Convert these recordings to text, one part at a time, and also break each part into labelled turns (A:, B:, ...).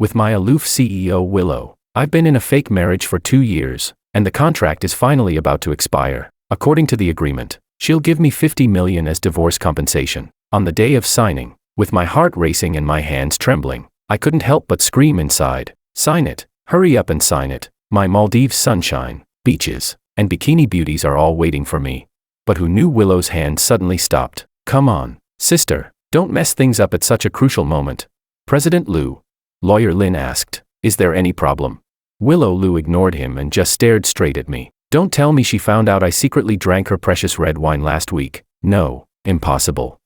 A: with my aloof CEO Willow. I've been in a fake marriage for 2 years, and the contract is finally about to expire. According to the agreement, she'll give me $50 million as divorce compensation. On the day of signing, with my heart racing and my hands trembling, I couldn't help but scream inside, "Sign it, hurry up and sign it. My Maldives sunshine, beaches, and bikini beauties are all waiting for me." But who knew Willow's hand suddenly stopped. "Come on, sister, don't mess things up at such a crucial moment." "President Liu," Lawyer Lin asked, "is there any problem?" Willow Liu ignored him and just stared straight at me. "Don't tell me she found out I secretly drank her precious red wine last week." "No, impossible.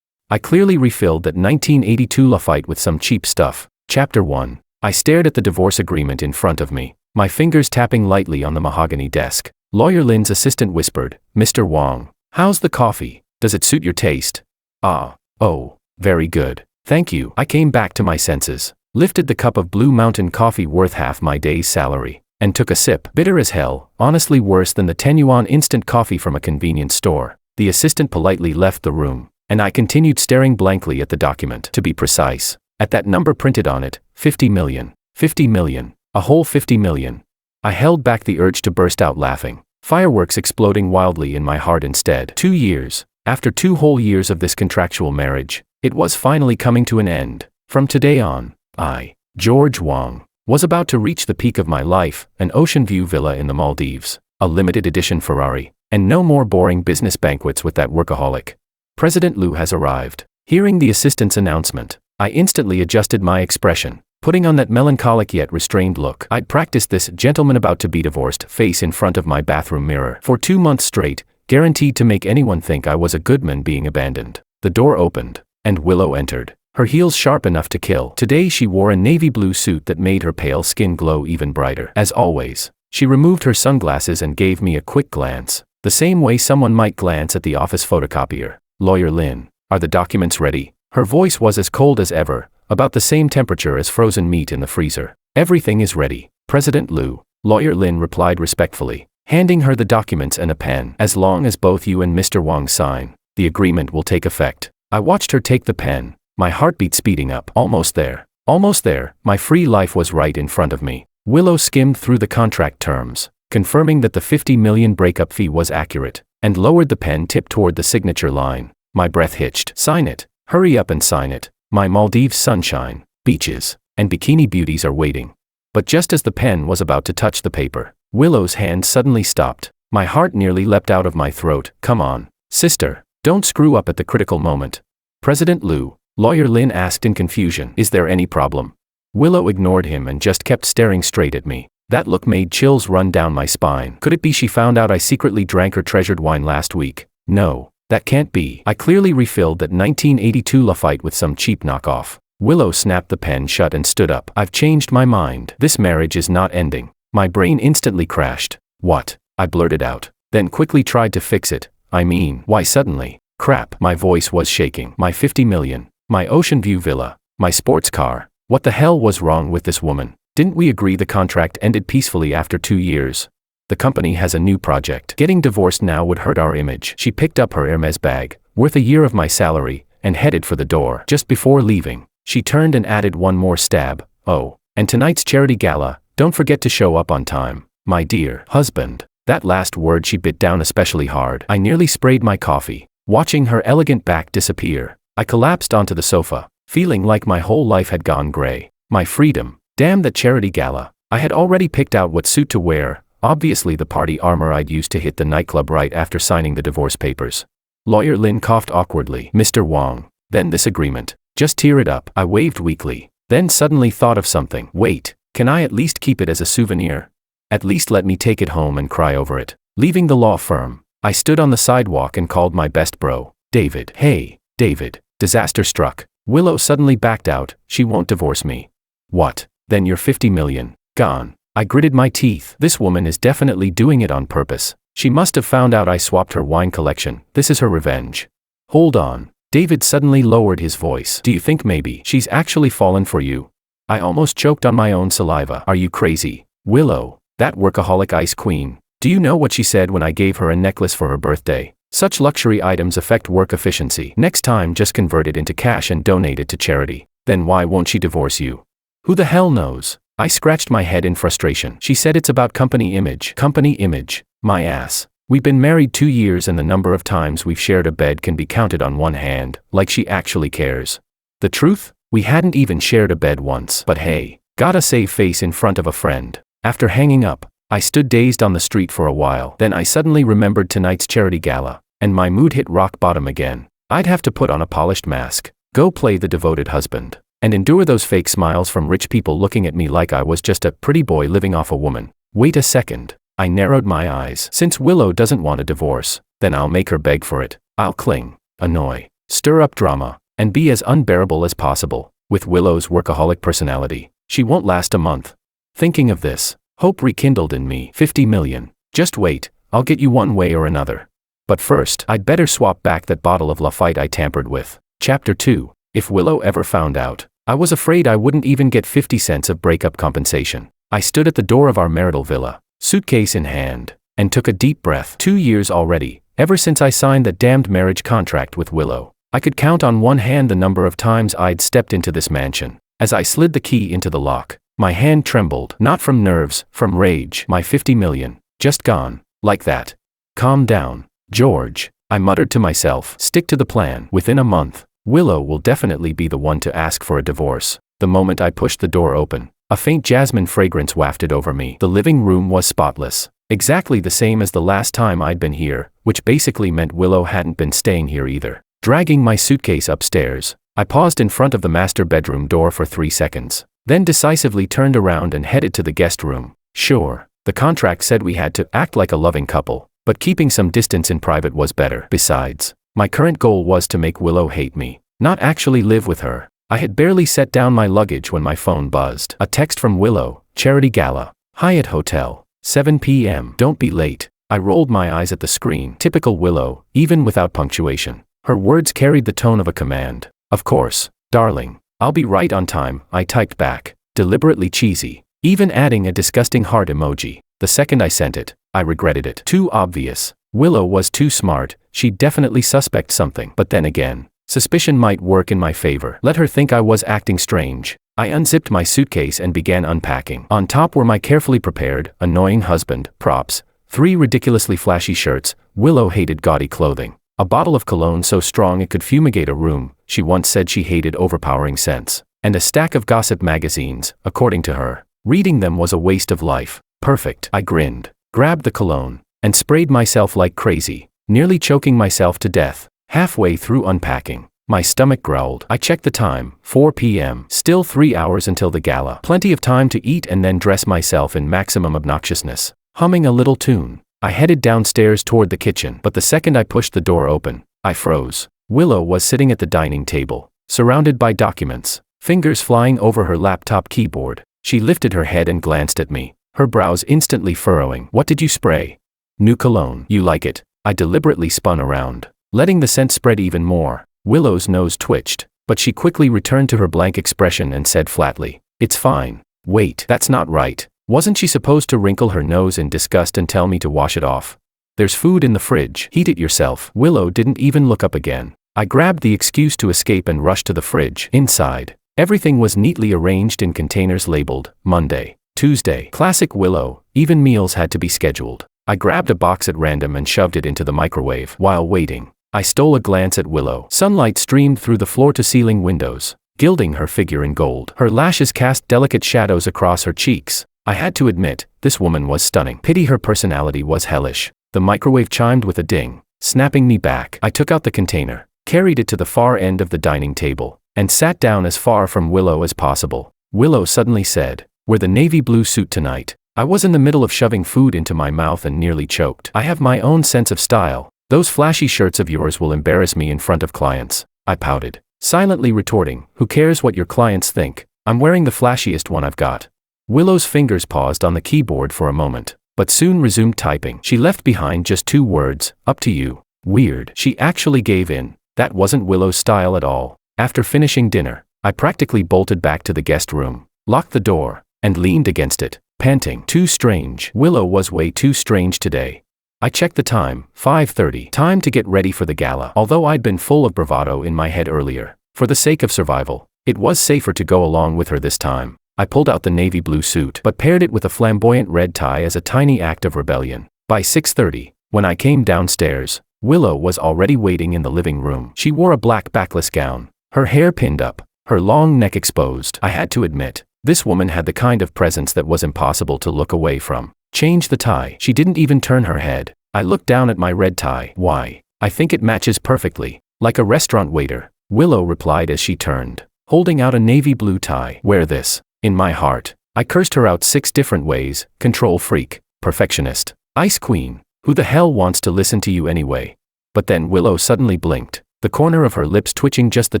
A: I clearly refilled that 1982 Lafite with some cheap stuff." Chapter 1. I stared at the divorce agreement in front of me, my fingers tapping lightly on the mahogany desk. Lawyer Lin's assistant whispered, "Mr. Wong, how's the coffee? Does it suit your taste?" Oh, very good. Thank you." I came back to my senses, lifted the cup of Blue Mountain coffee worth half my day's salary, and took a sip. Bitter as hell, honestly worse than the 10 yuan instant coffee from a convenience store. The assistant politely left the room, and I continued staring blankly at the document. To be precise, at that number printed on it, 50 million. 50 million. A whole 50 million. I held back the urge to burst out laughing, fireworks exploding wildly in my heart instead. 2 years. After 2 whole years of this contractual marriage, it was finally coming to an end. From today on, I, George Wong, was about to reach the peak of my life, an ocean view villa in the Maldives, a limited edition Ferrari, and no more boring business banquets with that workaholic. President Liu has arrived. Hearing the assistant's announcement, I instantly adjusted my expression, putting on that melancholic yet restrained look. I'd practiced this gentleman about to be divorced face in front of my bathroom mirror for 2 months straight, guaranteed to make anyone think I was a good man being abandoned. The door opened, and Willow entered, her heels sharp enough to kill. Today she wore a navy blue suit that made her pale skin glow even brighter. As always, she removed her sunglasses and gave me a quick glance, the same way someone might glance at the office photocopier. "Lawyer Lin, are the documents ready?" Her voice was as cold as ever, about the same temperature as frozen meat in the freezer. "Everything is ready, President Liu," Lawyer Lin replied respectfully, handing her the documents and a pen. "As long as both you and Mr. Wong sign, the agreement will take effect." I watched her take the pen, my heartbeat speeding up. Almost there. Almost there. My free life was right in front of me. Willow skimmed through the contract terms, confirming that the 50 million breakup fee was accurate, and lowered the pen tip toward the signature line. My breath hitched. "Sign it. Hurry up and sign it. My Maldives sunshine, beaches, and bikini beauties are waiting." But just as the pen was about to touch the paper, Willow's hand suddenly stopped. My heart nearly leapt out of my throat. "Come on, sister, don't screw up at the critical moment." "President Liu," Lawyer Lin asked in confusion, "is there any problem?" Willow ignored him and just kept staring straight at me. That look made chills run down my spine. Could it be she found out I secretly drank her treasured wine last week? No, that can't be. I clearly refilled that 1982 Lafite with some cheap knockoff. Willow snapped the pen shut and stood up. "I've changed my mind. This marriage is not ending." My brain instantly crashed. "What?" I blurted out, then quickly tried to fix it. Why suddenly? Crap, my voice was shaking. My 50 million, my ocean view villa, my sports car. What the hell was wrong with this woman? Didn't we agree the contract ended peacefully after 2 years? The company has a new project. Getting divorced now would hurt our image. She picked up her Hermes bag, worth a year of my salary, and headed for the door. Just before leaving, she turned and added one more stab. "Oh, and tonight's charity gala, don't forget to show up on time, my dear husband." That last word she bit down especially hard. I nearly sprayed my coffee. Watching her elegant back disappear, I collapsed onto the sofa, feeling like my whole life had gone gray. My freedom. Damn that charity gala. I had already picked out what suit to wear, obviously the party armor I'd used to hit the nightclub right after signing the divorce papers. Lawyer Lin coughed awkwardly. "Mr. Wong, then this agreement. Just tear it up." I waved weakly, then suddenly thought of something. "Wait, can I at least keep it as a souvenir? At least let me take it home and cry over it." Leaving the law firm, I stood on the sidewalk and called my best bro, David. "Hey, David." Disaster struck. Willow suddenly backed out. "She won't divorce me." "What? Then your 50 million, gone." I gritted my teeth. This woman is definitely doing it on purpose. She must have found out I swapped her wine collection. This is her revenge. "Hold on." David suddenly lowered his voice. "Do you think maybe she's actually fallen for you?" I almost choked on my own saliva. "Are you crazy? Willow, that workaholic ice queen. Do you know what she said when I gave her a necklace for her birthday? Such luxury items affect work efficiency. Next time just convert it into cash and donate it to charity." "Then why won't she divorce you?" Who the hell knows? I scratched my head in frustration. She said it's about company image. Company image? My ass. We've been married 2 years and the number of times we've shared a bed can be counted on one hand, like she actually cares. The truth? We hadn't even shared a bed once. But hey, gotta save face in front of a friend. After hanging up, I stood dazed on the street for a while. Then I suddenly remembered tonight's charity gala, and my mood hit rock bottom again. I'd have to put on a polished mask, go play the devoted husband, and endure those fake smiles from rich people looking at me like I was just a pretty boy living off a woman. Wait a second. I narrowed my eyes. Since Willow doesn't want a divorce, then I'll make her beg for it. I'll cling, annoy, stir up drama, and be as unbearable as possible. With Willow's workaholic personality, she won't last a month. Thinking of this, hope rekindled in me. 50 million. Just wait, I'll get you one way or another. But first, I'd better swap back that bottle of Lafite I tampered with. Chapter 2. If Willow ever found out, I was afraid I wouldn't even get 50 cents of breakup compensation. I stood at the door of our marital villa, suitcase in hand, and took a deep breath. 2 years already, ever since I signed that damned marriage contract with Willow. I could count on one hand the number of times I'd stepped into this mansion. As I slid the key into the lock, my hand trembled, not from nerves, from rage. My 50 million, just gone, like that. Calm down, George, I muttered to myself. Stick to the plan. Within a month, Willow will definitely be the one to ask for a divorce. The moment I pushed the door open, a faint jasmine fragrance wafted over me. The living room was spotless, exactly the same as the last time I'd been here, which basically meant Willow hadn't been staying here either. Dragging my suitcase upstairs, I paused in front of the master bedroom door for 3 seconds, then decisively turned around and headed to the guest room. Sure, the contract said we had to act like a loving couple, but keeping some distance in private was better. Besides, my current goal was to make Willow hate me, not actually live with her. I had barely set down my luggage when my phone buzzed. A text from Willow, charity gala, Hyatt Hotel, 7 p.m. Don't be late. I rolled my eyes at the screen. Typical Willow, even without punctuation. Her words carried the tone of a command. Of course, darling, I'll be right on time, I typed back, deliberately cheesy, even adding a disgusting heart emoji. The second I sent it, I regretted it. Too obvious. Willow was too smart, she'd definitely suspect something. But then again, suspicion might work in my favor. Let her think I was acting strange. I unzipped my suitcase and began unpacking. On top were my carefully prepared, annoying husband props, 3 ridiculously flashy shirts. Willow hated gaudy clothing. A bottle of cologne so strong it could fumigate a room, she once said she hated overpowering scents. And a stack of gossip magazines, according to her. Reading them was a waste of life. Perfect. I grinned, grabbed the cologne, and sprayed myself like crazy, nearly choking myself to death. Halfway through unpacking, my stomach growled. I checked the time, 4 p.m. Still 3 hours until the gala. Plenty of time to eat and then dress myself in maximum obnoxiousness. Humming a little tune, I headed downstairs toward the kitchen. But the second I pushed the door open, I froze. Willow was sitting at the dining table, surrounded by documents, fingers flying over her laptop keyboard. She lifted her head and glanced at me, her brows instantly furrowing. What did you spray? New cologne. You like it? I deliberately spun around, letting the scent spread even more. Willow's nose twitched, but she quickly returned to her blank expression and said flatly, "It's fine." Wait, that's not right. Wasn't she supposed to wrinkle her nose in disgust and tell me to wash it off? There's food in the fridge. Heat it yourself. Willow didn't even look up again. I grabbed the excuse to escape and rushed to the fridge. Inside, everything was neatly arranged in containers labeled Monday, Tuesday. Classic Willow, even meals had to be scheduled. I grabbed a box at random and shoved it into the microwave. While waiting, I stole a glance at Willow. Sunlight streamed through the floor-to-ceiling windows, gilding her figure in gold. Her lashes cast delicate shadows across her cheeks. I had to admit, this woman was stunning. Pity her personality was hellish. The microwave chimed with a ding, snapping me back. I took out the container, carried it to the far end of the dining table, and sat down as far from Willow as possible. Willow suddenly said, "Wear the navy blue suit tonight." I was in the middle of shoving food into my mouth and nearly choked. I have my own sense of style. Those flashy shirts of yours will embarrass me in front of clients. I pouted, silently retorting, "Who cares what your clients think? I'm wearing the flashiest one I've got." Willow's fingers paused on the keyboard for a moment, but soon resumed typing. She left behind just 2 words, "Up to you." Weird. She actually gave in. That wasn't Willow's style at all. After finishing dinner, I practically bolted back to the guest room, locked the door, and leaned against it, panting. Too strange. Willow was way too strange today. I checked the time, 5:30. Time to get ready for the gala. Although I'd been full of bravado in my head earlier, for the sake of survival, it was safer to go along with her this time. I pulled out the navy blue suit, but paired it with a flamboyant red tie as a tiny act of rebellion. By 6:30, when I came downstairs, Willow was already waiting in the living room. She wore a black backless gown, her hair pinned up, her long neck exposed. I had to admit, this woman had the kind of presence that was impossible to look away from. Change the tie. She didn't even turn her head. I looked down at my red tie. Why? I think it matches perfectly. Like a restaurant waiter, Willow replied as she turned, holding out a navy blue tie. Wear this. In my heart, I cursed her out 6 different ways. Control freak, perfectionist, ice queen. Who the hell wants to listen to you anyway? But then Willow suddenly blinked, the corner of her lips twitching just the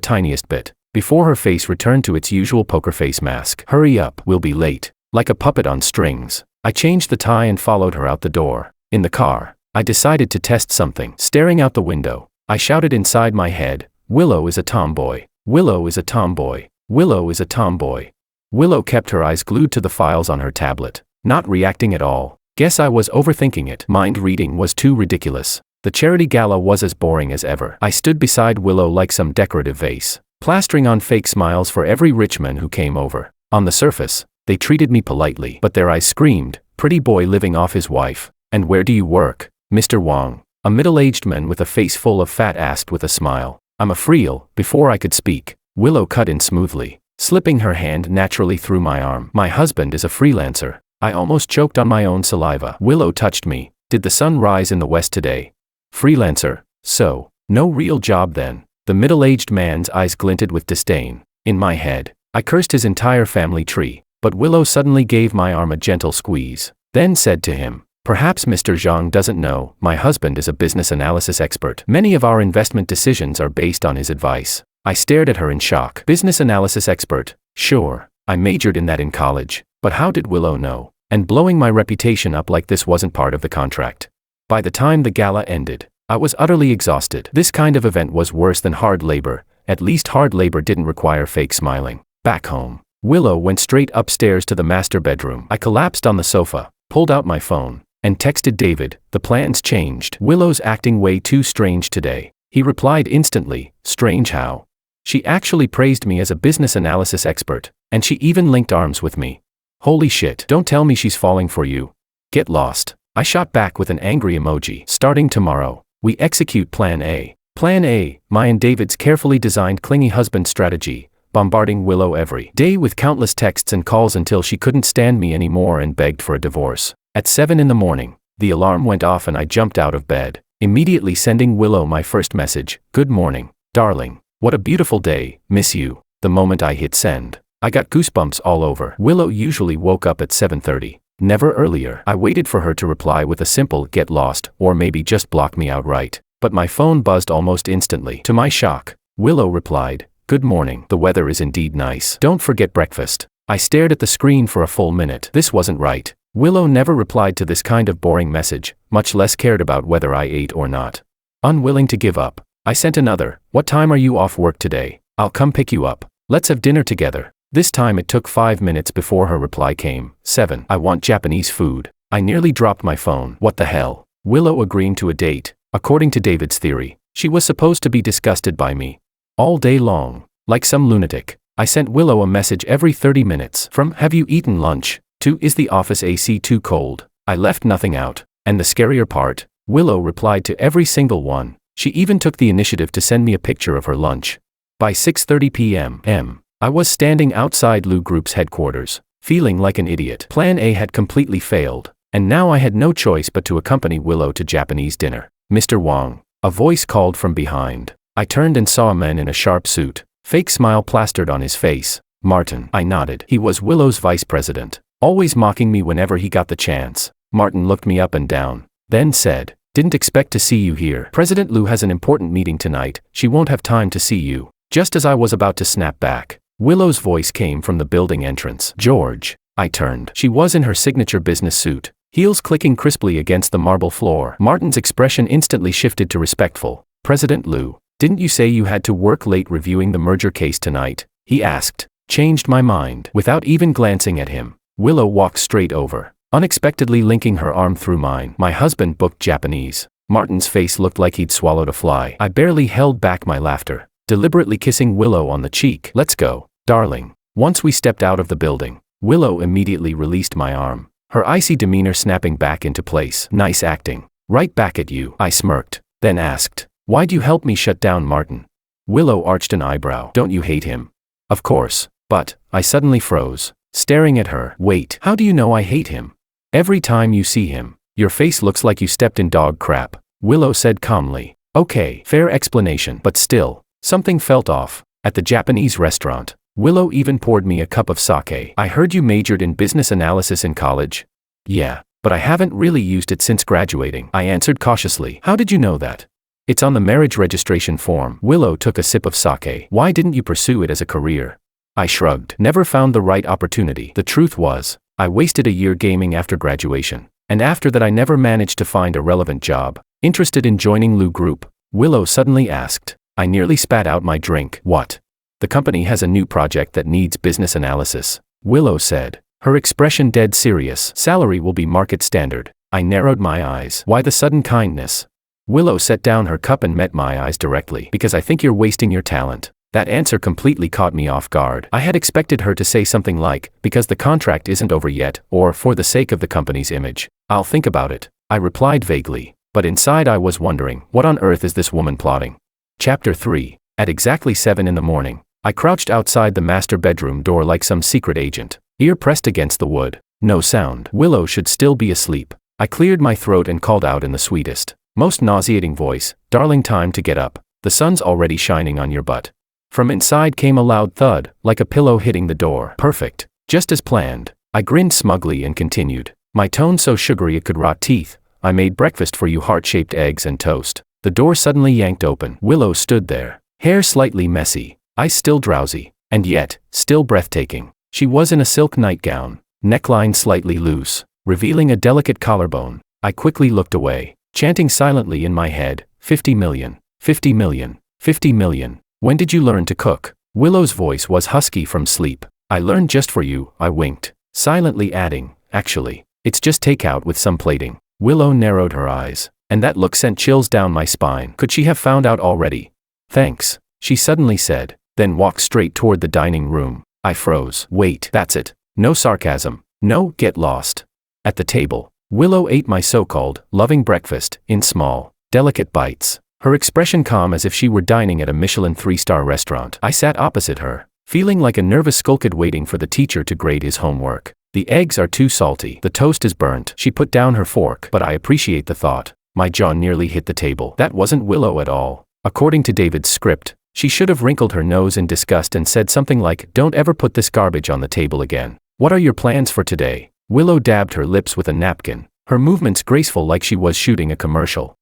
A: tiniest bit, before her face returned to its usual poker face mask. Hurry up, we'll be late. Like a puppet on strings, I changed the tie and followed her out the door. In the car, I decided to test something. Staring out the window, I shouted inside my head, Willow is a tomboy. Willow is a tomboy. Willow is a tomboy. Willow kept her eyes glued to the files on her tablet, not reacting at all. Guess I was overthinking it. Mind reading was too ridiculous. The charity gala was as boring as ever. I stood beside Willow like some decorative vase, plastering on fake smiles for every rich man who came over. On the surface, they treated me politely, but their eyes screamed, pretty boy living off his wife. And where do you work, Mr. Wang? A middle-aged man with a face full of fat asked with a smile. I'm a freel. Before I could speak, Willow cut in smoothly, slipping her hand naturally through my arm. My husband is a freelancer. I almost choked on my own saliva. Willow touched me. Did the sun rise in the west today? Freelancer? So, no real job then. The middle-aged man's eyes glinted with disdain. In my head, I cursed his entire family tree, but Willow suddenly gave my arm a gentle squeeze, then said to him, perhaps Mr. Zhang doesn't know, my husband is a business analysis expert. Many of our investment decisions are based on his advice. I stared at her in shock. Business analysis expert? Sure, I majored in that in college, but how did Willow know? And blowing my reputation up like this wasn't part of the contract. By the time the gala ended, I was utterly exhausted. This kind of event was worse than hard labor. At least hard labor didn't require fake smiling. Back home, Willow went straight upstairs to the master bedroom. I collapsed on the sofa, pulled out my phone, and texted David. The plans changed. Willow's acting way too strange today. He replied instantly, strange how? She actually praised me as a business analysis expert, and she even linked arms with me. Holy shit, don't tell me she's falling for you. Get lost. I shot back with an angry emoji. Starting tomorrow, we execute Plan A. Plan A, my and David's carefully designed clingy husband strategy, bombarding Willow every day with countless texts and calls until she couldn't stand me anymore and begged for a divorce. At 7 in the morning, the alarm went off and I jumped out of bed, immediately sending Willow my first message. Good morning, darling. What a beautiful day, miss you. The moment I hit send, I got goosebumps all over. Willow usually woke up at 7:30, never earlier. I waited for her to reply with a simple get lost or maybe just block me outright, but my phone buzzed almost instantly. To my shock, Willow replied, good morning. The weather is indeed nice. Don't forget breakfast. I stared at the screen for a full minute. This wasn't right. Willow never replied to this kind of boring message, much less cared about whether I ate or not. Unwilling to give up, I sent another, what time are you off work today? I'll come pick you up. Let's have dinner together. This time it took 5 minutes before her reply came. 7. I want Japanese food. I nearly dropped my phone. What the hell? Willow agreeing to a date. According to David's theory, she was supposed to be disgusted by me. All day long, like some lunatic, I sent Willow a message every 30 minutes. From have you eaten lunch? To is the office AC too cold? I left nothing out. And the scarier part, Willow replied to every single one. She even took the initiative to send me a picture of her lunch. By 6:30 p.m., I was standing outside Liu Group's headquarters, feeling like an idiot. Plan A had completely failed, and now I had no choice but to accompany Willow to Japanese dinner. Mr. Wang, a voice called from behind. I turned and saw a man in a sharp suit, fake smile plastered on his face. Martin. I nodded. He was Willow's vice president, always mocking me whenever he got the chance. Martin looked me up and down, then said, didn't expect to see you here. President Liu has an important meeting tonight. She won't have time to see you. Just as I was about to snap back, Willow's voice came from the building entrance. George. I turned. She was in her signature business suit, heels clicking crisply against the marble floor. Martin's expression instantly shifted to respectful. President Liu, didn't you say you had to work late reviewing the merger case tonight? He asked. Changed my mind. Without even glancing at him, Willow walked straight over, unexpectedly linking her arm through mine. My husband booked Japanese. Martin's face looked like he'd swallowed a fly. I barely held back my laughter, deliberately kissing Willow on the cheek. Let's go, darling. Once we stepped out of the building, Willow immediately released my arm, her icy demeanor snapping back into place. Nice acting. Right back at you, I smirked, then asked, why'd you help me shut down Martin? Willow arched an eyebrow. Don't you hate him? Of course, but, I suddenly froze, staring at her. Wait, how do you know I hate him? Every time you see him, your face looks like you stepped in dog crap, Willow said calmly. Okay, fair explanation, but still, something felt off. At the Japanese restaurant, Willow even poured me a cup of sake. I heard you majored in business analysis in college. Yeah, but I haven't really used it since graduating, I answered cautiously. How did you know that? It's on the marriage registration form. Willow took a sip of sake. Why didn't you pursue it as a career? I shrugged. Never found the right opportunity. The truth was, I wasted a year gaming after graduation, and after that I never managed to find a relevant job. Interested in joining Liu Group? Willow suddenly asked. I nearly spat out my drink. What? The company has a new project that needs business analysis, Willow said, her expression dead serious. Salary will be market standard. I narrowed my eyes. Why the sudden kindness? Willow set down her cup and met my eyes directly. Because I think you're wasting your talent. That answer completely caught me off guard. I had expected her to say something like, because the contract isn't over yet, or for the sake of the company's image. I'll think about it, I replied vaguely, but inside I was wondering, what on earth is this woman plotting? Chapter 3. At exactly 7 in the morning, I crouched outside the master bedroom door like some secret agent, ear pressed against the wood. No sound. Willow should still be asleep. I cleared my throat and called out in the sweetest, most nauseating voice, darling, time to get up. The sun's already shining on your butt. From inside came a loud thud, like a pillow hitting the door. Perfect. Just as planned. I grinned smugly and continued, my tone so sugary it could rot teeth. I made breakfast for you, heart-shaped eggs and toast. The door suddenly yanked open. Willow stood there, hair slightly messy, eyes still drowsy, and yet, still breathtaking. She was in a silk nightgown, neckline slightly loose, revealing a delicate collarbone. I quickly looked away, chanting silently in my head, 50 million, 50 million, 50 million. When did you learn to cook? Willow's voice was husky from sleep. I learned just for you, I winked, silently adding, actually, it's just takeout with some plating. Willow narrowed her eyes, and that look sent chills down my spine. Could she have found out already? Thanks, she suddenly said, then walked straight toward the dining room. I froze. Wait, that's it. No sarcasm. No, get lost. At the table, Willow ate my so-called loving breakfast in small, delicate bites, her expression calm as if she were dining at a Michelin 3-star restaurant. I sat opposite her, feeling like a nervous skulkid waiting for the teacher to grade his homework. The eggs are too salty. The toast is burnt. She put down her fork, but I appreciate the thought. My jaw nearly hit the table. That wasn't Willow at all. According to David's script, she should have wrinkled her nose in disgust and said something like, don't ever put this garbage on the table again. What are your plans for today? Willow dabbed her lips with a napkin, her movements graceful like she was shooting a commercial.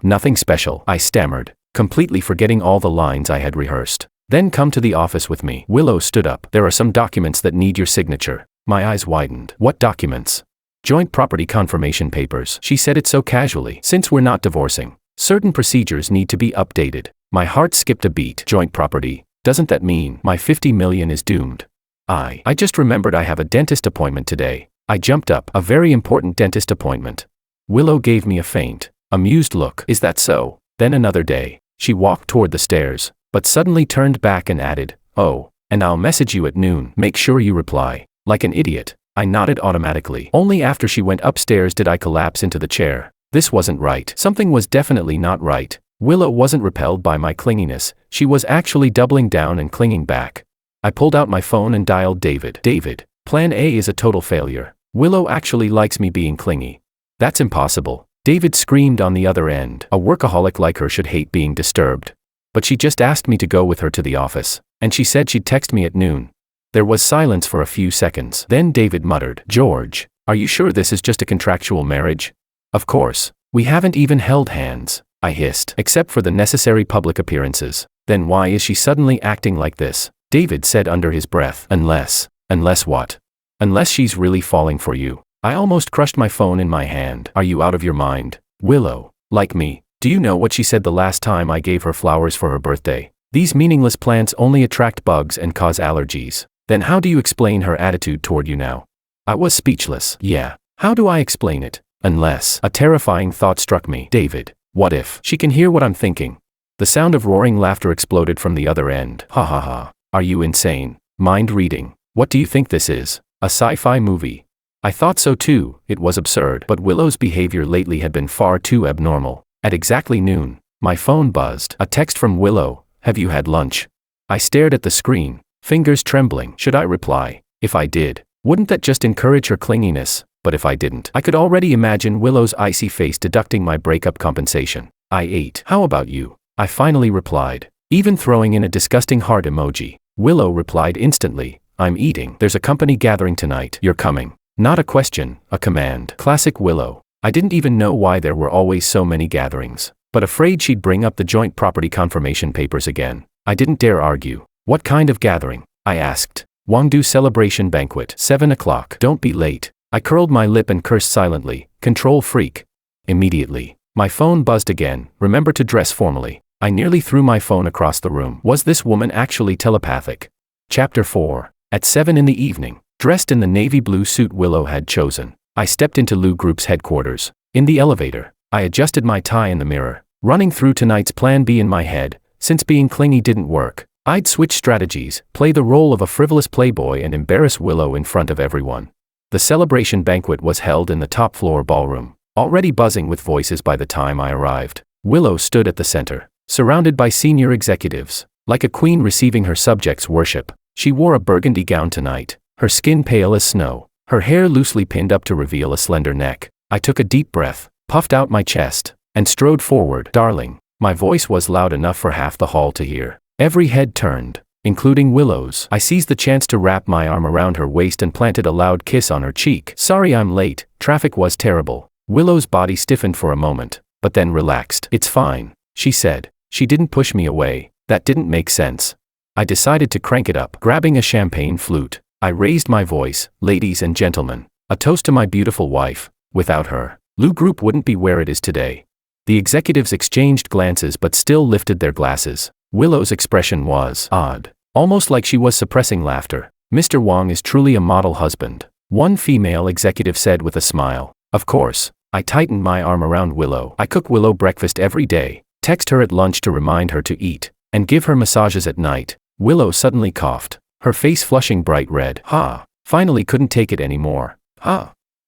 A: Nothing special, I stammered, completely forgetting all the lines I had rehearsed. Then come to the office with me. Willow stood up. There are some documents that need your signature. My eyes widened. What documents? Joint property confirmation papers. She said it so casually. Since we're not divorcing, certain procedures need to be updated. My heart skipped a beat. Joint property. Doesn't that mean my 50 million is doomed? I just remembered I have a dentist appointment today. I jumped up. A very important dentist appointment. Willow gave me a faint, amused look. Is that so? Then another day. She walked toward the stairs, but suddenly turned back and added, oh, and I'll message you at noon. Make sure you reply. Like an idiot, I nodded automatically. Only after she went upstairs did I collapse into the chair. This wasn't right. Something was definitely not right. Willow wasn't repelled by my clinginess. She was actually doubling down and clinging back. I pulled out my phone and dialed David. David, plan A is a total failure. Willow actually likes me being clingy. That's impossible. David screamed on the other end. A workaholic like her should hate being disturbed. But she just asked me to go with her to the office, and she said she'd text me at noon. There was silence for a few seconds. Then David muttered, George, are you sure this is just a contractual marriage? Of course. We haven't even held hands, I hissed, except for the necessary public appearances. Then why is she suddenly acting like this? David said under his breath. Unless what? Unless she's really falling for you. I almost crushed my phone in my hand. Are you out of your mind? Willow, like me, do you know what she said the last time I gave her flowers for her birthday? These meaningless plants only attract bugs and cause allergies. Then how do you explain her attitude toward you now? I was speechless. Yeah, how do I explain it? Unless, a terrifying thought struck me. David, what if she can hear what I'm thinking? The sound of roaring laughter exploded from the other end. Ha ha ha. Are you insane? Mind reading. What do you think this is? A sci-fi movie. I thought so too. It was absurd, but Willow's behavior lately had been far too abnormal. At exactly noon, my phone buzzed. A text from Willow. Have you had lunch? I stared at the screen, fingers trembling. Should I reply? If I did, wouldn't that just encourage her clinginess? But if I didn't, I could already imagine Willow's icy face deducting my breakup compensation. I ate. How about you? I finally replied, even throwing in a disgusting heart emoji. Willow replied instantly, I'm eating. There's a company gathering tonight. You're coming. Not a question, a command. Classic Willow. I didn't even know why there were always so many gatherings, but afraid she'd bring up the joint property confirmation papers again. I didn't dare argue. What kind of gathering? I asked. Wangdu celebration banquet. 7 o'clock. Don't be late. I curled my lip and cursed silently. Control freak. Immediately, my phone buzzed again. Remember to dress formally. I nearly threw my phone across the room. Was this woman actually telepathic? Chapter 4. At 7 in the evening, dressed in the navy blue suit Willow had chosen, I stepped into Liu Group's headquarters. In the elevator, I adjusted my tie in the mirror, running through tonight's plan B in my head. Since being clingy didn't work, I'd switch strategies, play the role of a frivolous playboy and embarrass Willow in front of everyone. The celebration banquet was held in the top floor ballroom, already buzzing with voices by the time I arrived. Willow stood at the center, surrounded by senior executives, like a queen receiving her subjects' worship. She wore a burgundy gown tonight, her skin pale as snow, her hair loosely pinned up to reveal a slender neck. I took a deep breath, puffed out my chest, and strode forward. Darling, my voice was loud enough for half the hall to hear. Every head turned, including Willow's. I seized the chance to wrap my arm around her waist and planted a loud kiss on her cheek. Sorry I'm late, traffic was terrible. Willow's body stiffened for a moment, but then relaxed. It's fine, she said. She didn't push me away. That didn't make sense. I decided to crank it up. Grabbing a champagne flute, I raised my voice. Ladies and gentlemen, a toast to my beautiful wife. Without her, Liu Group wouldn't be where it is today. The executives exchanged glances but still lifted their glasses. Willow's expression was odd, almost like she was suppressing laughter. Mr. Wang is truly a model husband, one female executive said with a smile. Of course, I tightened my arm around Willow. I cook Willow breakfast every day, text her at lunch to remind her to eat, and give her massages at night. Willow suddenly coughed, her face flushing bright red. Finally couldn't take it anymore.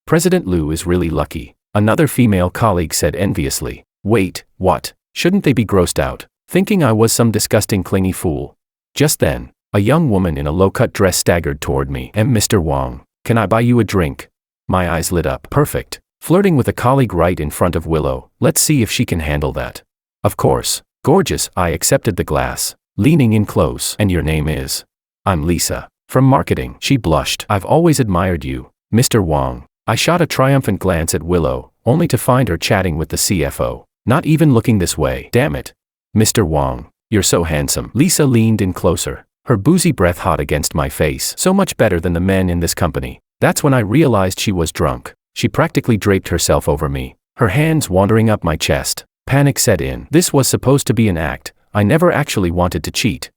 A: President Liu is really lucky, another female colleague said enviously. Wait, what? Shouldn't they be grossed out, thinking I was some disgusting clingy fool? Just then, a young woman in a low-cut dress staggered toward me. Mr. Wang, can I buy you a drink? My eyes lit up. Perfect. Flirting with a colleague right in front of Willow. Let's see if she can handle that. Of course. Gorgeous. I accepted the glass, leaning in close. And your name is? I'm Lisa. From marketing. She blushed. I've always admired you, Mr. Wang. I shot a triumphant glance at Willow, only to find her chatting with the CFO. Not even looking this way. Damn it. Mr. Wang, you're so handsome. Lisa leaned in closer, her boozy breath hot against my face. So much better than the men in this company. That's when I realized she was drunk. She practically draped herself over me, her hands wandering up my chest. Panic set in. This was supposed to be an act. I never actually wanted to cheat.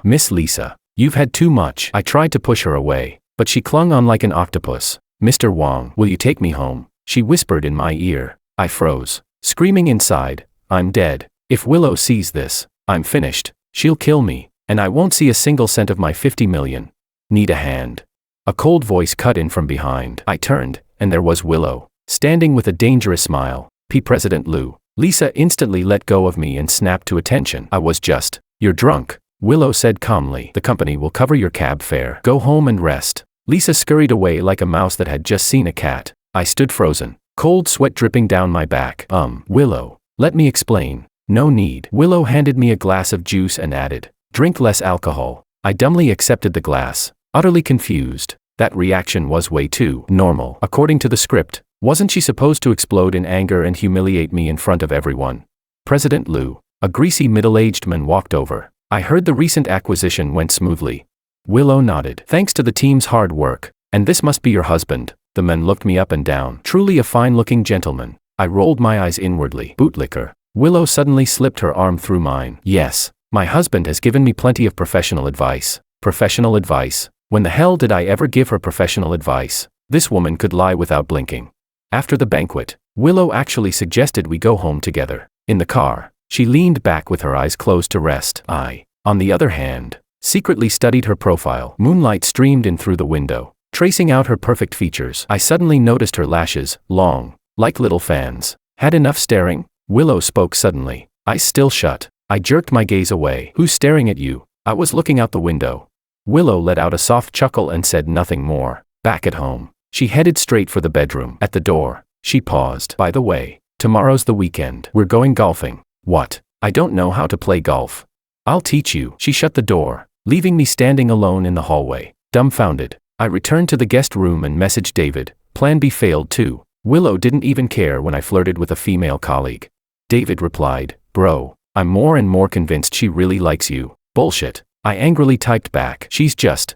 A: Miss Lisa, you've had too much. I tried to push her away, but she clung on like an octopus. Mr. Wang, will you take me home? She whispered in my ear. I froze, screaming inside. I'm dead. If Willow sees this, I'm finished. She'll kill me, and I won't see a single cent of my 50 million. Need a hand. A cold voice cut in from behind. I turned, and there was Willow, standing with a dangerous smile. President Liu. Lisa instantly let go of me and snapped to attention. I was just, you're drunk, Willow said calmly. The company will cover your cab fare. Go home and rest. Lisa scurried away like a mouse that had just seen a cat. I stood frozen, cold sweat dripping down my back. Willow, let me explain. No need. Willow handed me a glass of juice and added, drink less alcohol. I dumbly accepted the glass, utterly confused. That reaction was way too normal. According to the script, wasn't she supposed to explode in anger and humiliate me in front of everyone? President Liu, a greasy middle-aged man, walked over. I heard the recent acquisition went smoothly. Willow nodded. Thanks to the team's hard work. And this must be your husband. The man looked me up and down. Truly a fine-looking gentleman. I rolled my eyes inwardly. Bootlicker. Willow suddenly slipped her arm through mine. Yes, my husband has given me plenty of professional advice. Professional advice? When the hell did I ever give her professional advice? This woman could lie without blinking. After the banquet, Willow actually suggested we go home together. In the car, she leaned back with her eyes closed to rest. I, on the other hand, secretly studied her profile. Moonlight streamed in through the window, tracing out her perfect features. I suddenly noticed her lashes, long, like little fans. Had enough staring? Willow spoke suddenly. Eyes still shut. I jerked my gaze away. Who's staring at you? I was looking out the window. Willow let out a soft chuckle and said nothing more. Back at home. She headed straight for the bedroom. At the door, she paused. By the way, tomorrow's the weekend. We're going golfing. What? I don't know how to play golf. I'll teach you. She shut the door, leaving me standing alone in the hallway, dumbfounded. I returned to the guest room and messaged David. Plan B failed too. Willow didn't even care when I flirted with a female colleague. David replied, bro, I'm more and more convinced she really likes you. Bullshit. I angrily typed back. She's just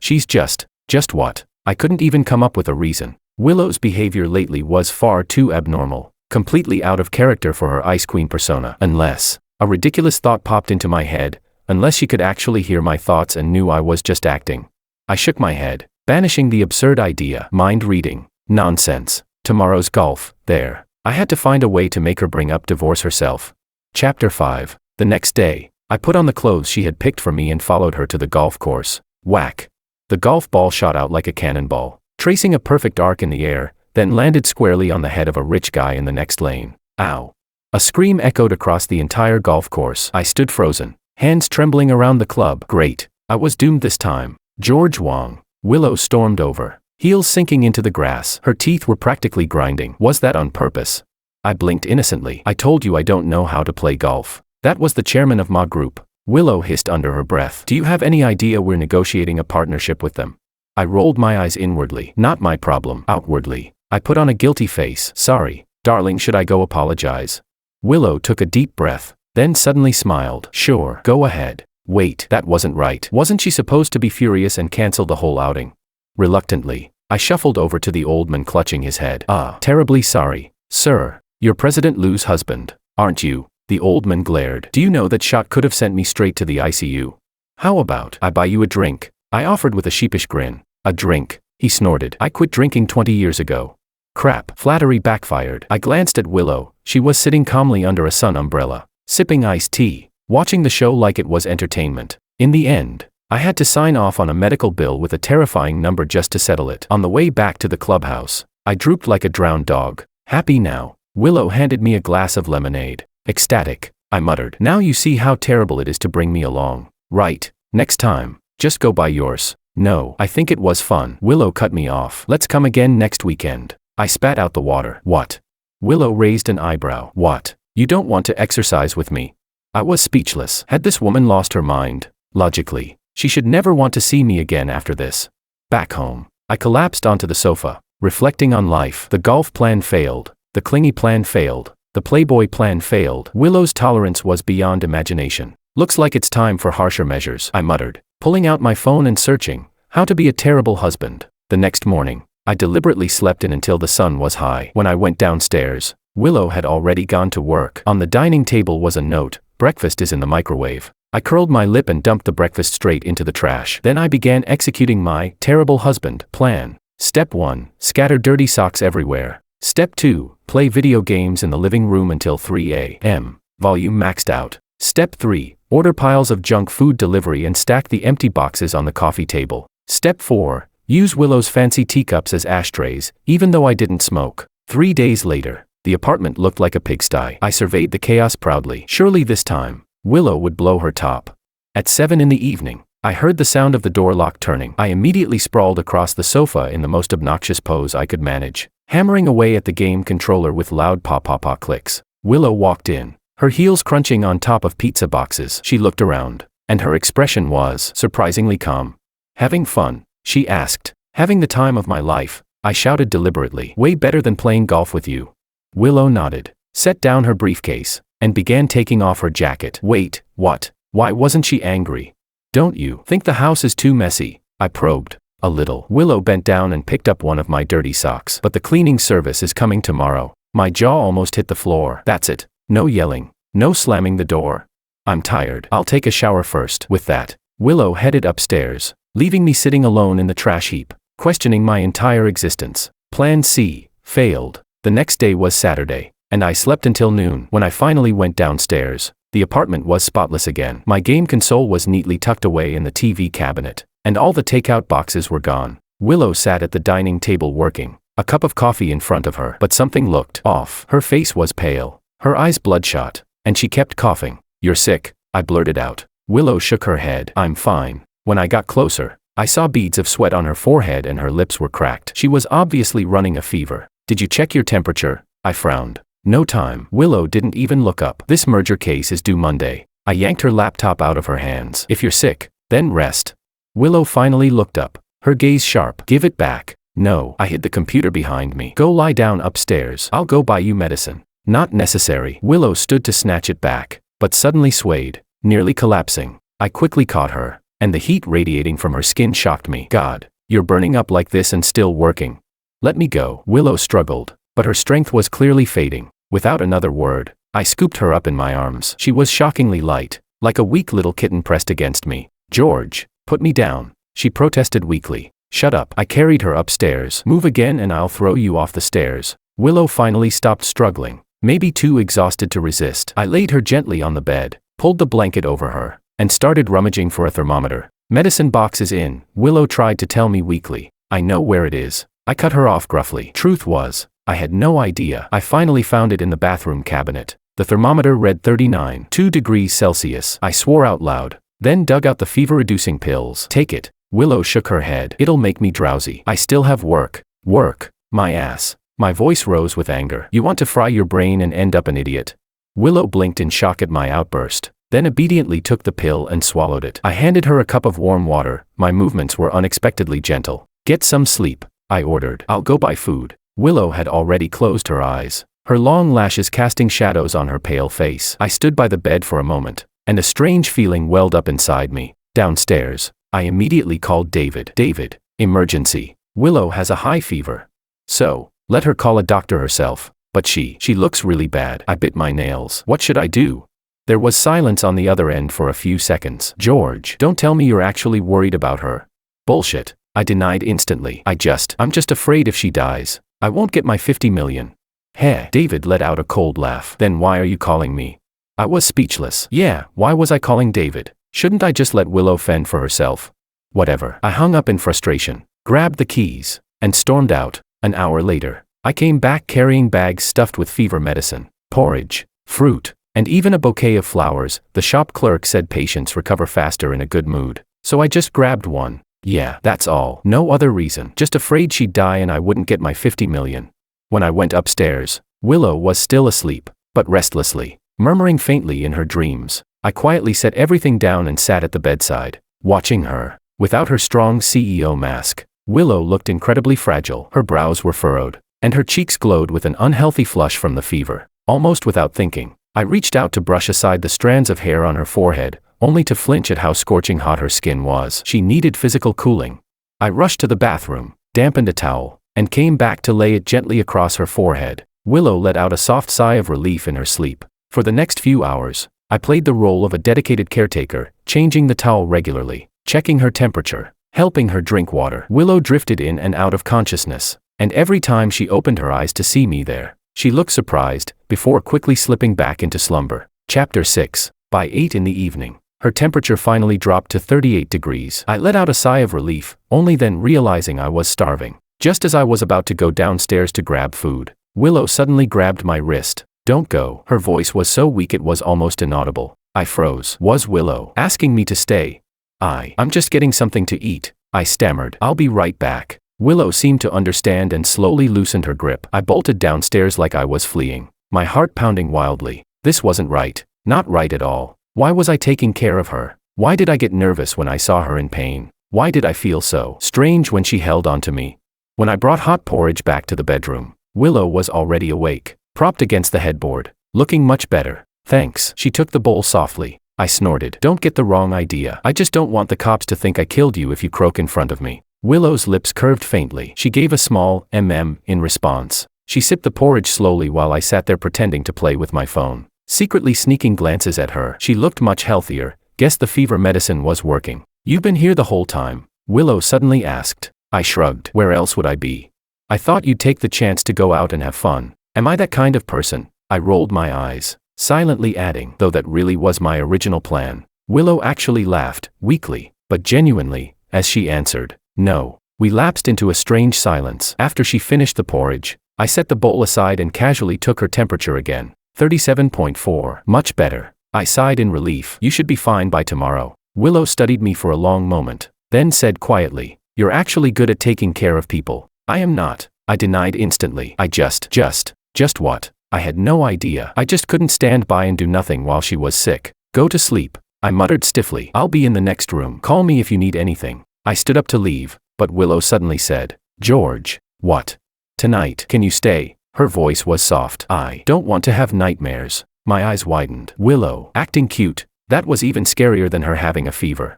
A: what? I couldn't even come up with a reason. Willow's behavior lately was far too abnormal, completely out of character for her ice queen persona. Unless, a ridiculous thought popped into my head, unless she could actually hear my thoughts and knew I was just acting. I shook my head, banishing the absurd idea. Mind reading. Nonsense. Tomorrow's golf. There. I had to find a way to make her bring up divorce herself. Chapter 5. The next day, I put on the clothes she had picked for me and followed her to the golf course. Whack. The golf ball shot out like a cannonball, tracing a perfect arc in the air, then landed squarely on the head of a rich guy in the next lane. Ow. A scream echoed across the entire golf course. I stood frozen, hands trembling around the club. Great. I was doomed this time. George Wong. Willow stormed over, heels sinking into the grass. Her teeth were practically grinding. Was that on purpose? I blinked innocently. I told you I don't know how to play golf. That was the chairman of my group. Willow hissed under her breath. Do you have any idea we're negotiating a partnership with them? I rolled my eyes inwardly. Not my problem. Outwardly, I put on a guilty face. Sorry, darling, should I go apologize? Willow took a deep breath, then suddenly smiled. Sure, go ahead. Wait, that wasn't right. Wasn't she supposed to be furious and cancel the whole outing? Reluctantly, I shuffled over to the old man clutching his head. Terribly sorry, sir. You're President Liu's husband, aren't you? The old man glared. Do you know that shot could have sent me straight to the ICU? How about I buy you a drink? I offered with a sheepish grin. A drink? He snorted. I quit drinking 20 years ago. Crap. Flattery backfired. I glanced at Willow. She was sitting calmly under a sun umbrella, sipping iced tea, watching the show like it was entertainment. In the end, I had to sign off on a medical bill with a terrifying number just to settle it. On the way back to the clubhouse, I drooped like a drowned dog. Happy now, Willow handed me a glass of lemonade. Ecstatic, I muttered. Now you see how terrible it is to bring me along. Right, next time, just go buy yours. No, I think it was fun. Willow cut me off. Let's come again next weekend. I spat out the water. What? Willow raised an eyebrow. What? You don't want to exercise with me? I was speechless. Had this woman lost her mind? Logically, she should never want to see me again after this. Back home, I collapsed onto the sofa, reflecting on life. The golf plan failed. The clingy plan failed. The Playboy plan failed. Willow's tolerance was beyond imagination. Looks like it's time for harsher measures, I muttered, pulling out my phone and searching how to be a terrible husband. The next morning, I deliberately slept in until the sun was high. When I went downstairs, Willow had already gone to work. On the dining table was a note. Breakfast is in the microwave. I curled my lip and dumped the breakfast straight into the trash. Then I began executing my terrible husband plan. Step 1. Scatter dirty socks everywhere. Step 2. Play video games in the living room until 3 a.m. Volume maxed out. Step 3. Order piles of junk food delivery and stack the empty boxes on the coffee table. Step 4. Use Willow's fancy teacups as ashtrays, even though I didn't smoke. 3 days later, the apartment looked like a pigsty. I surveyed the chaos proudly. Surely this time, Willow would blow her top. At 7 in the evening, I heard the sound of the door lock turning. I immediately sprawled across the sofa in the most obnoxious pose I could manage, hammering away at the game controller with loud pop-pop-pop clicks. Willow walked in, her heels crunching on top of pizza boxes. She looked around, and her expression was surprisingly calm. Having fun? She asked. Having the time of my life, I shouted deliberately. Way better than playing golf with you. Willow nodded, set down her briefcase, and began taking off her jacket. Wait, what? Why wasn't she angry? Don't you think the house is too messy? I probed. A little. Willow bent down and picked up one of my dirty socks. But the cleaning service is coming tomorrow. My jaw almost hit the floor. That's it. No yelling. No slamming the door. I'm tired. I'll take a shower first. With that, Willow headed upstairs, leaving me sitting alone in the trash heap, questioning my entire existence. Plan C failed. The next day was Saturday, and I slept until noon. When I finally went downstairs, the apartment was spotless again. My game console was neatly tucked away in the TV cabinet, and all the takeout boxes were gone. Willow sat at the dining table working, a cup of coffee in front of her, but something looked off. Her face was pale, her eyes bloodshot, and she kept coughing. "You're sick," I blurted out. Willow shook her head. "I'm fine." When I got closer, I saw beads of sweat on her forehead and her lips were cracked. She was obviously running a fever. "Did you check your temperature?" I frowned. "No time." Willow didn't even look up. "This merger case is due Monday." I yanked her laptop out of her hands. "If you're sick, then rest." Willow finally looked up, her gaze sharp. "Give it back." "No." I hid the computer behind me. "Go lie down upstairs. I'll go buy you medicine." "Not necessary." Willow stood to snatch it back, but suddenly swayed, nearly collapsing. I quickly caught her, and the heat radiating from her skin shocked me. "God, you're burning up like this and still working." "Let me go." Willow struggled, but her strength was clearly fading. Without another word, I scooped her up in my arms. She was shockingly light, like a weak little kitten pressed against me. "George, put me down," she protested weakly. "Shut up." I carried her upstairs. "Move again and I'll throw you off the stairs." Willow finally stopped struggling, maybe too exhausted to resist. I laid her gently on the bed, pulled the blanket over her, and started rummaging for a thermometer. "Medicine box is in," Willow tried to tell me weakly. "I know where it is." I cut her off gruffly. Truth was, I had no idea. I finally found it in the bathroom cabinet. The thermometer read 39.2 degrees Celsius. I swore out loud, then dug out the fever-reducing pills. "Take it." Willow shook her head. "It'll make me drowsy. I still have work." "Work? My ass." My voice rose with anger. "You want to fry your brain and end up an idiot." Willow blinked in shock at my outburst, then obediently took the pill and swallowed it. I handed her a cup of warm water. My movements were unexpectedly gentle. "Get some sleep," I ordered. "I'll go buy food." Willow had already closed her eyes, her long lashes casting shadows on her pale face. I stood by the bed for a moment, and a strange feeling welled up inside me. Downstairs, I immediately called David. "David, emergency. Willow has a high fever." "So, let her call a doctor herself." "But she looks really bad." I bit my nails. "What should I do?" There was silence on the other end for a few seconds. "George, don't tell me you're actually worried about her." "Bullshit," I denied instantly. I'm just afraid if she dies, I won't get my 50 million. Heh. David let out a cold laugh. "Then why are you calling me?" I was speechless. Yeah, why was I calling David? Shouldn't I just let Willow fend for herself? Whatever. I hung up in frustration, grabbed the keys, and stormed out. An hour later, I came back carrying bags stuffed with fever medicine, porridge, fruit, and even a bouquet of flowers. The shop clerk said patients recover faster in a good mood, so I just grabbed one. Yeah, that's all. No other reason. Just afraid she'd die and I wouldn't get my 50 million. When I went upstairs, Willow was still asleep, but restlessly, murmuring faintly in her dreams. I quietly set everything down and sat at the bedside, watching her. Without her strong CEO mask, Willow looked incredibly fragile. Her brows were furrowed, and her cheeks glowed with an unhealthy flush from the fever. Almost without thinking, I reached out to brush aside the strands of hair on her forehead, only to flinch at how scorching hot her skin was. She needed physical cooling. I rushed to the bathroom, dampened a towel, and came back to lay it gently across her forehead. Willow let out a soft sigh of relief in her sleep. For the next few hours, I played the role of a dedicated caretaker, changing the towel regularly, checking her temperature, helping her drink water. Willow drifted in and out of consciousness, and every time she opened her eyes to see me there, she looked surprised, before quickly slipping back into slumber. Chapter 6. By 8 in the evening, her temperature finally dropped to 38 degrees. I let out a sigh of relief, only then realizing I was starving. Just as I was about to go downstairs to grab food, Willow suddenly grabbed my wrist. "Don't go." Her voice was so weak it was almost inaudible. I froze. Was Willow asking me to stay? I'm just getting something to eat," I stammered. "I'll be right back." Willow seemed to understand and slowly loosened her grip. I bolted downstairs like I was fleeing, my heart pounding wildly. This wasn't right. Not right at all. Why was I taking care of her? Why did I get nervous when I saw her in pain? Why did I feel so strange when she held on to me? When I brought hot porridge back to the bedroom, Willow was already awake, propped against the headboard, looking much better. "Thanks." She took the bowl softly. I snorted. "Don't get the wrong idea. I just don't want the cops to think I killed you if you croak in front of me." Willow's lips curved faintly. She gave a small in response. She sipped the porridge slowly while I sat there pretending to play with my phone, secretly sneaking glances at her. She looked much healthier. Guess the fever medicine was working. "You've been here the whole time?" Willow suddenly asked. I shrugged. "Where else would I be? I thought you'd take the chance to go out and have fun." "Am I that kind of person?" I rolled my eyes, silently adding, "Though that really was my original plan." Willow actually laughed, weakly, but genuinely, as she answered, "No, We lapsed into a strange silence. After she finished the porridge, I set the bowl aside and casually took her temperature again. 37.4. Much better. I sighed in relief. You should be fine by tomorrow. Willow studied me for a long moment, then said quietly, "You're actually good at taking care of people." "I am not," I denied instantly. Just what? I had no idea. I just couldn't stand by and do nothing while she was sick. "Go to sleep," I muttered stiffly. "I'll be in the next room. Call me if you need anything." I stood up to leave, but Willow suddenly said, "George." "What?" "Tonight, can you stay?" Her voice was soft. "I don't want to have nightmares." My eyes widened. Willow, acting cute. That was even scarier than her having a fever.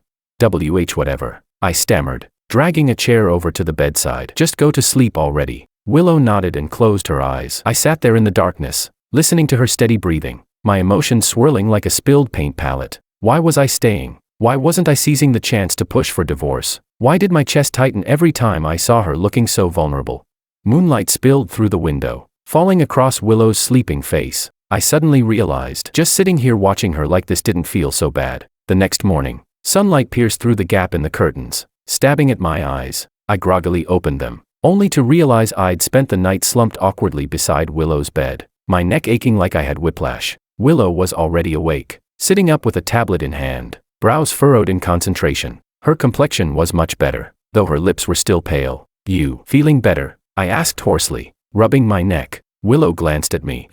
A: Whatever, I stammered, dragging a chair over to the bedside. "Just go to sleep already." Willow nodded and closed her eyes. I sat there in the darkness, listening to her steady breathing, my emotions swirling like a spilled paint palette. Why was I staying? Why wasn't I seizing the chance to push for divorce? Why did my chest tighten every time I saw her looking so vulnerable? Moonlight spilled through the window, falling across Willow's sleeping face. I suddenly realized, just sitting here watching her like this didn't feel so bad. The next morning, sunlight pierced through the gap in the curtains, stabbing at my eyes. I groggily opened them, only to realize I'd spent the night slumped awkwardly beside Willow's bed, my neck aching like I had whiplash. Willow was already awake, sitting up with a tablet in hand, brows furrowed in concentration. Her complexion was much better, though her lips were still pale. "You feeling better?" I asked hoarsely, rubbing my neck. Willow glanced at me.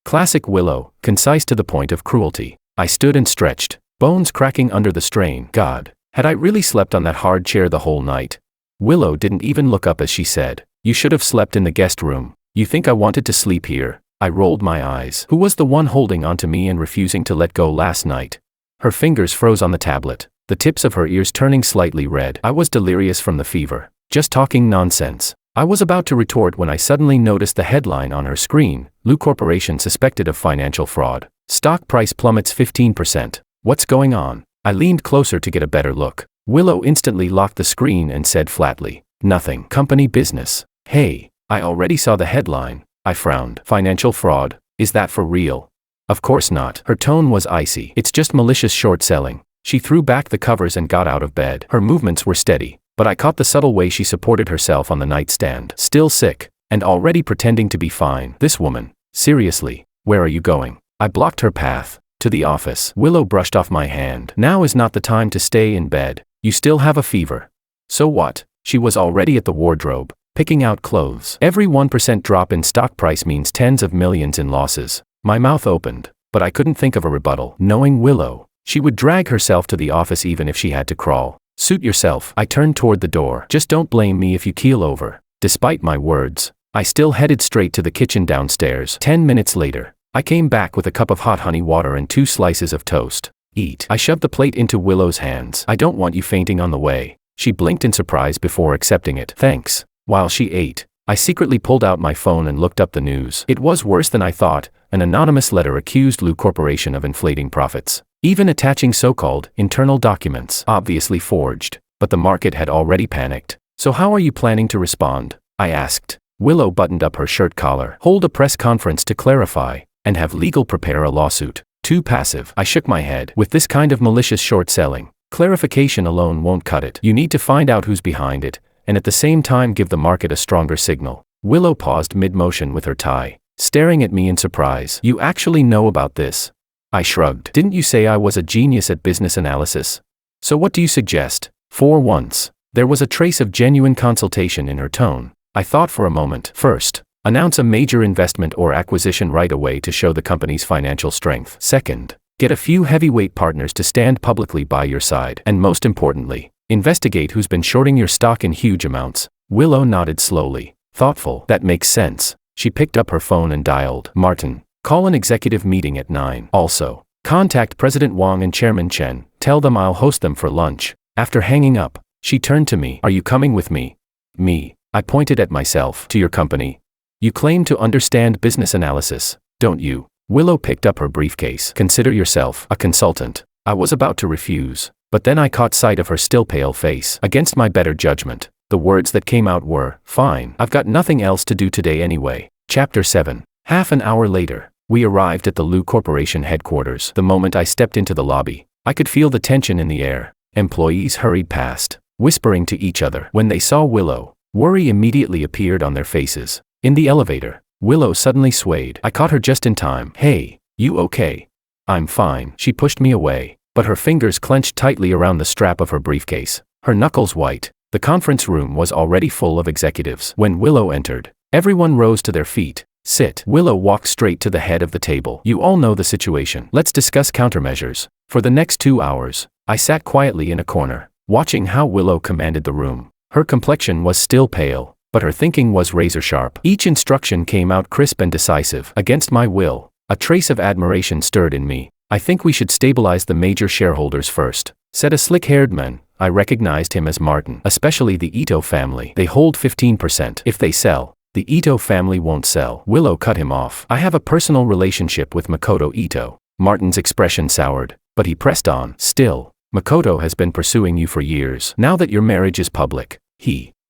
A: Classic Willow, concise to the point of cruelty. I stood and stretched, bones cracking under the strain. God, had I really slept on that hard chair the whole night? Willow didn't even look up as she said, "You should have slept in the guest room." "You think I wanted to sleep here?" I rolled my eyes. Who was the one holding onto me and refusing to let go last night? Her fingers froze on the tablet, the tips of her ears turning slightly red. I was delirious from the fever, just talking nonsense. I was about to retort when I suddenly noticed the headline on her screen: Liu Corporation suspected of financial fraud. Stock price plummets 15%. What's going on? I leaned closer to get a better look. Willow instantly locked the screen and said flatly, "Nothing. Company business." "Hey, I already saw the headline." I frowned. "Financial fraud? Is that for real?" "Of course not." Her tone was icy. "It's just malicious short selling." She threw back the covers and got out of bed. Her movements were steady, but I caught the subtle way she supported herself on the nightstand. Still sick, and already pretending to be fine. This woman, seriously, where are you going? I blocked her path. "To the office." Willow brushed off my hand. "Now is not the time to stay in bed. You still have a fever." "So what?" She was already at the wardrobe, picking out clothes. "Every 1% drop in stock price means tens of millions in losses." My mouth opened, but I couldn't think of a rebuttal. Knowing Willow, she would drag herself to the office even if she had to crawl. "Suit yourself." I turned toward the door. "Just don't blame me if you keel over." Despite my words, I still headed straight to the kitchen downstairs. 10 minutes later, I came back with a cup of hot honey water and 2 slices of toast. "Eat." I shoved the plate into Willow's hands. "I don't want you fainting on the way." She blinked in surprise before accepting it. "Thanks." While she ate, I secretly pulled out my phone and looked up the news. It was worse than I thought. An anonymous letter accused Liu Corporation of inflating profits, even attaching so-called internal documents, obviously forged. But the market had already panicked. "So how are you planning to respond?" I asked. Willow buttoned up her shirt collar. "Hold a press conference to clarify, and have legal prepare a lawsuit." Too passive. I shook my head. With this kind of malicious short selling, clarification alone won't cut it. You need to find out who's behind it, and at the same time give the market a stronger signal. Willow paused mid-motion with her tie, staring at me in surprise. "You actually know about this?" I shrugged. "Didn't you say I was a genius at business analysis? So what do you suggest?" For once, there was a trace of genuine consultation in her tone. I thought for a moment. "First, announce a major investment or acquisition right away to show the company's financial strength. Second, get a few heavyweight partners to stand publicly by your side. And most importantly, investigate who's been shorting your stock in huge amounts." Willow nodded slowly, thoughtful. "That makes sense." She picked up her phone and dialed. "Martin, call an executive meeting at 9. Also, contact President Wang and Chairman Chen. Tell them I'll host them for lunch." After hanging up, she turned to me. "Are you coming with me?" "Me?" I pointed at myself. "To your company. You claim to understand business analysis, don't you?" Willow picked up her briefcase. "Consider yourself a consultant." I was about to refuse, but then I caught sight of her still pale face. Against my better judgment, the words that came out were, "Fine, I've got nothing else to do today anyway." Chapter 7. Half an hour later, we arrived at the Liu Corporation headquarters. The moment I stepped into the lobby, I could feel the tension in the air. Employees hurried past, whispering to each other. When they saw Willow, worry immediately appeared on their faces. In the elevator, Willow suddenly swayed. I caught her just in time. "Hey, you okay?" "I'm fine." She pushed me away, but her fingers clenched tightly around the strap of her briefcase, her knuckles white. The conference room was already full of executives. When Willow entered, everyone rose to their feet. "Sit." Willow walked straight to the head of the table. "You all know the situation. Let's discuss countermeasures." For the next 2 hours, I sat quietly in a corner, watching how Willow commanded the room. Her complexion was still pale, but her thinking was razor-sharp. Each instruction came out crisp and decisive. Against my will, a trace of admiration stirred in me. "I think we should stabilize the major shareholders first," said a slick-haired man. I recognized him as Martin. "Especially the Ito family. They hold 15%. If they sell, the Ito family won't sell." Willow cut him off. "I have a personal relationship with Makoto Ito." Martin's expression soured, but he pressed on. "Still, Makoto has been pursuing you for years. Now that your marriage is public,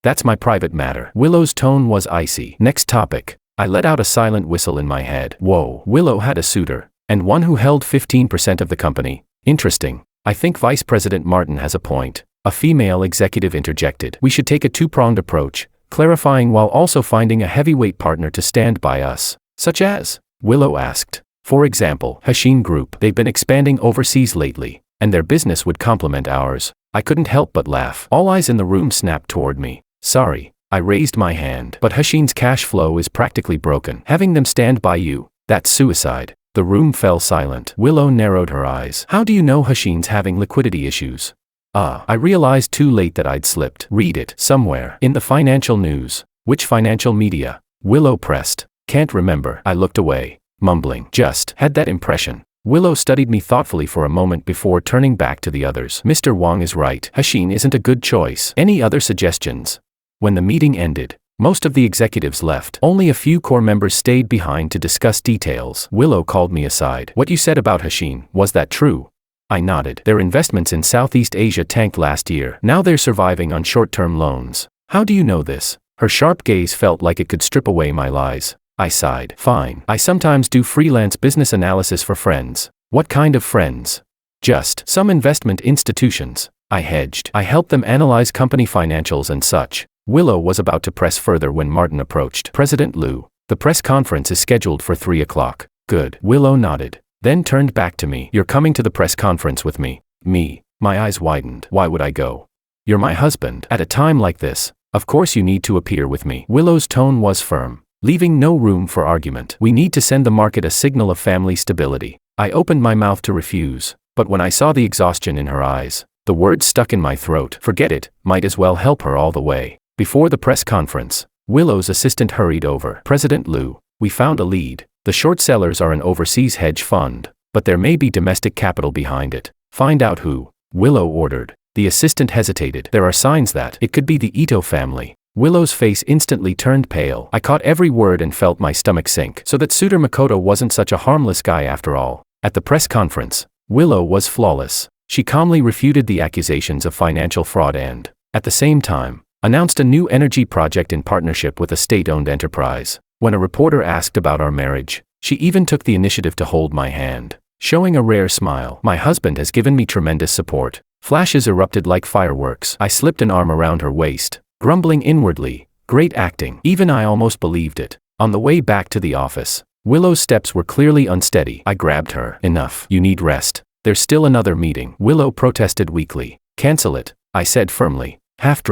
A: that's my private matter." Willow's tone was icy. "Next topic." I let out a silent whistle in my head. Whoa. Willow had a suitor, and one who held 15% of the company. Interesting. "I think Vice President Martin has a point," a female executive interjected. "We should take a two-pronged approach, clarifying while also finding a heavyweight partner to stand by us." "Such as?" Willow asked. "For example, Hashin Group. They've been expanding overseas lately, and their business would complement ours." I couldn't help but laugh. All eyes in the room snapped toward me. "Sorry." I raised my hand. "But Hashin's cash flow is practically broken. Having them stand by you, that's suicide." The room fell silent. Willow narrowed her eyes. "How do you know Hashin's having liquidity issues?" I realized too late that I'd slipped. "Read it somewhere. In the financial news." "Which financial media?" Willow pressed. "Can't remember." I looked away, mumbling. "Just had that impression." Willow studied me thoughtfully for a moment before turning back to the others. "Mr. Wang is right. Hashin isn't a good choice. Any other suggestions?" When the meeting ended, most of the executives left. Only a few core members stayed behind to discuss details. Willow called me aside. "What you said about Hashin, was that true?" I nodded. "Their investments in Southeast Asia tanked last year. Now they're surviving on short-term loans." "How do you know this?" Her sharp gaze felt like it could strip away my lies. I sighed. "Fine. I sometimes do freelance business analysis for friends." "What kind of friends?" "Just some investment institutions." I hedged. "I help them analyze company financials and such." Willow was about to press further when Martin approached. "President Liu, the press conference is scheduled for 3 o'clock. "Good." Willow nodded, then turned back to me. "You're coming to the press conference with me." "Me?" My eyes widened. "Why would I go? You're my husband. At a time like this, of course you need to appear with me." Willow's tone was firm, leaving no room for argument. "We need to send the market a signal of family stability." I opened my mouth to refuse, but when I saw the exhaustion in her eyes, the words stuck in my throat. "Forget it, might as well help her all the way." Before the press conference, Willow's assistant hurried over. "President Liu, we found a lead. The short sellers are an overseas hedge fund, but there may be domestic capital behind it. Find out who." Willow ordered. The assistant hesitated. "There are signs that it could be the Ito family." Willow's face instantly turned pale. I caught every word and felt my stomach sink. So that suitor Makoto wasn't such a harmless guy after all. At the press conference, Willow was flawless. She calmly refuted the accusations of financial fraud and, at the same time, announced a new energy project in partnership with a state-owned enterprise. When a reporter asked about our marriage, she even took the initiative to hold my hand, showing a rare smile. "My husband has given me tremendous support." Flashes erupted like fireworks. I slipped an arm around her waist, grumbling inwardly, "Great acting." Even I almost believed it. On the way back to the office, Willow's steps were clearly unsteady. I grabbed her. "Enough. You need rest. There's still another meeting." Willow protested weakly. "Cancel it," I said firmly, half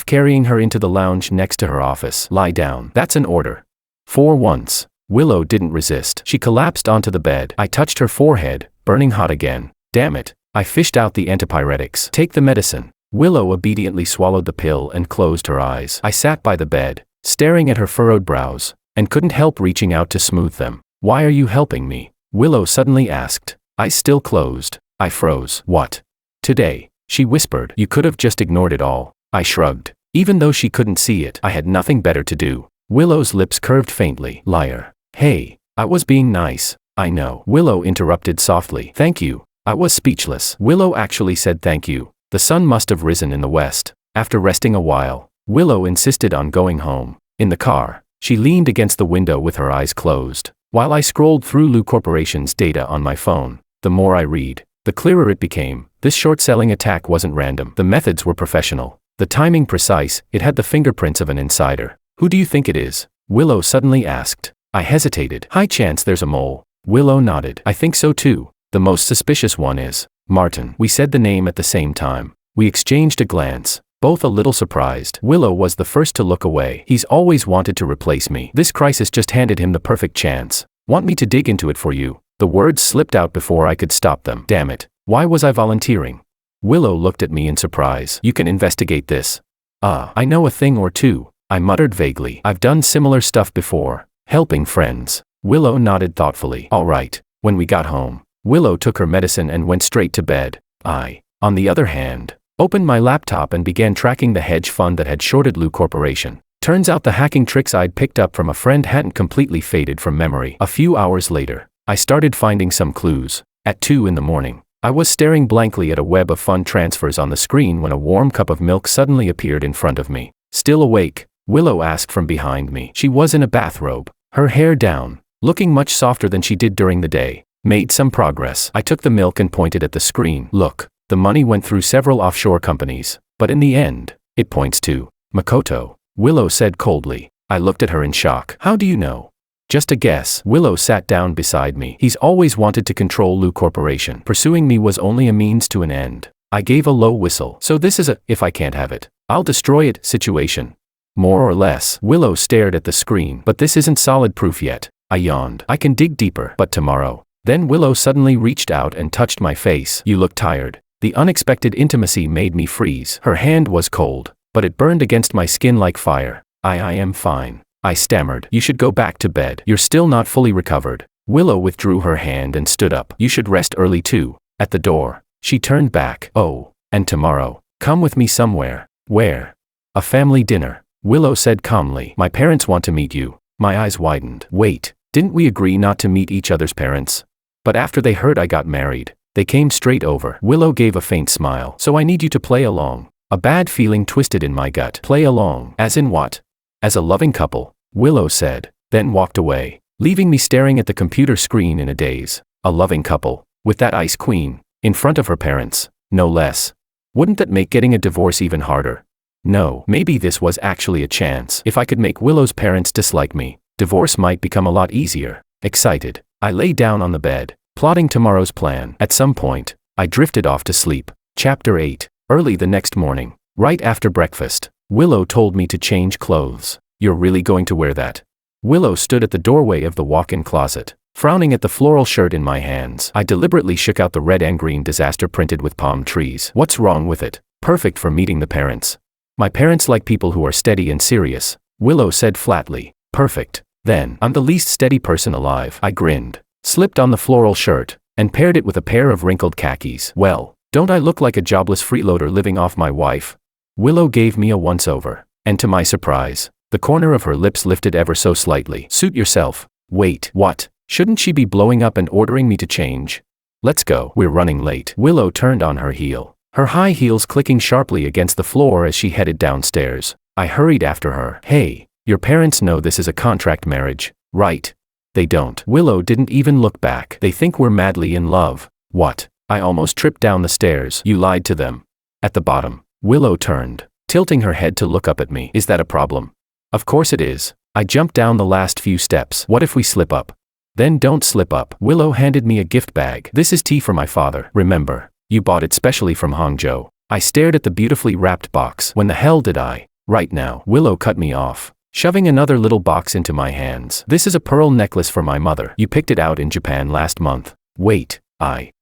A: carrying her into the lounge next to her office. "Lie down." "That's an order." For once, Willow didn't resist. She collapsed onto the bed. I touched her forehead, burning hot again. "Damn it." I fished out the antipyretics. "Take the medicine." Willow obediently swallowed the pill and closed her eyes. I sat by the bed, staring at her furrowed brows, and couldn't help reaching out to smooth them. "Why are you helping me?" Willow suddenly asked. Eyes still closed. I froze. "What? Today?" she whispered. "You could have just ignored it all." I shrugged. Even though she couldn't see it, I had nothing better to do. Willow's lips curved faintly. "Liar." "Hey, I was being nice." "I know." Willow interrupted softly. "Thank you." I was speechless. Willow actually said thank you. The sun must have risen in the west. After resting a while, Willow insisted on going home. In the car, she leaned against the window with her eyes closed, while I scrolled through Liu Corporation's data on my phone. The more I read, the clearer it became. This short-selling attack wasn't random. The methods were professional. The timing precise. It had the fingerprints of an insider. Who do you think it is? Willow suddenly asked. I hesitated. High chance there's a mole. Willow nodded. I think so too. The most suspicious one is Martin. We said the name at the same time. We exchanged a glance, both a little surprised. Willow was the first to look away. He's always wanted to replace me. This crisis just handed him the perfect chance. Want me to dig into it for you? The words slipped out before I could stop them. Damn it. Why was I volunteering? Willow looked at me in surprise. You can investigate this. I know a thing or two, I muttered vaguely. I've done similar stuff before. Helping friends. Willow nodded thoughtfully. All right. When we got home, Willow took her medicine and went straight to bed. I, on the other hand, opened my laptop and began tracking the hedge fund that had shorted Liu Corporation. Turns out the hacking tricks I'd picked up from a friend hadn't completely faded from memory. A few hours later, I started finding some clues. At 2 in the morning, I was staring blankly at a web of fund transfers on the screen when a warm cup of milk suddenly appeared in front of me. Still awake? Willow asked from behind me. She was in a bathrobe, her hair down, looking much softer than she did during the day. Made some progress. I took the milk and pointed at the screen. Look, the money went through several offshore companies, but in the end, it points to Makoto, Willow said coldly. I looked at her in shock. How do you know? Just a guess. Willow sat down beside me. He's always wanted to control Liu Corporation. Pursuing me was only a means to an end. I gave a low whistle. So this is a, if I can't have it, I'll destroy it situation. More or less. Willow stared at the screen. But this isn't solid proof yet. I yawned. I can dig deeper. But tomorrow. Then Willow suddenly reached out and touched my face. You look tired. The unexpected intimacy made me freeze. Her hand was cold, but it burned against my skin like fire. I am fine. I stammered. You should go back to bed. You're still not fully recovered. Willow withdrew her hand and stood up. You should rest early too. At the door, she turned back. Oh, and tomorrow, come with me somewhere. Where? A family dinner. Willow said calmly. My parents want to meet you. My eyes widened. Wait, didn't we agree not to meet each other's parents? But after they heard I got married, they came straight over. Willow gave a faint smile. So I need you to play along. A bad feeling twisted in my gut. Play along. As in what? As a loving couple, Willow said, then walked away, leaving me staring at the computer screen in a daze. A loving couple, with that ice queen, in front of her parents, no less. Wouldn't that make getting a divorce even harder? No, maybe this was actually a chance. If I could make Willow's parents dislike me, divorce might become a lot easier. Excited, I lay down on the bed, plotting tomorrow's plan. At some point, I drifted off to sleep. Chapter 8. Early the next morning, right after breakfast, Willow told me to change clothes. You're really going to wear that? Willow stood at the doorway of the walk-in closet, frowning at the floral shirt in my hands. I deliberately shook out the red and green disaster printed with palm trees. What's wrong with it? Perfect for meeting the parents. My parents like people who are steady and serious, Willow said flatly. Perfect. Then, I'm the least steady person alive. I grinned, slipped on the floral shirt, and paired it with a pair of wrinkled khakis. Well, don't I look like a jobless freeloader living off my wife? Willow gave me a once-over, and to my surprise, the corner of her lips lifted ever so slightly. Suit yourself. Wait, what? Shouldn't she be blowing up and ordering me to change? Let's go. We're running late. Willow turned on her heel, her high heels clicking sharply against the floor as she headed downstairs. I hurried after her. Hey, your parents know this is a contract marriage, right? They don't. Willow didn't even look back. They think we're madly in love. What? I almost tripped down the stairs. You lied to them. At the bottom, Willow turned, tilting her head to look up at me. Is that a problem? Of course it is. I jumped down the last few steps. What if we slip up? Then don't slip up. Willow handed me a gift bag. This is tea for my father. Remember, you bought it specially from Hangzhou. I stared at the beautifully wrapped box. When the hell did I? Right now. Willow cut me off, shoving another little box into my hands. This is a pearl necklace for my mother. You picked it out in Japan last month. Wait,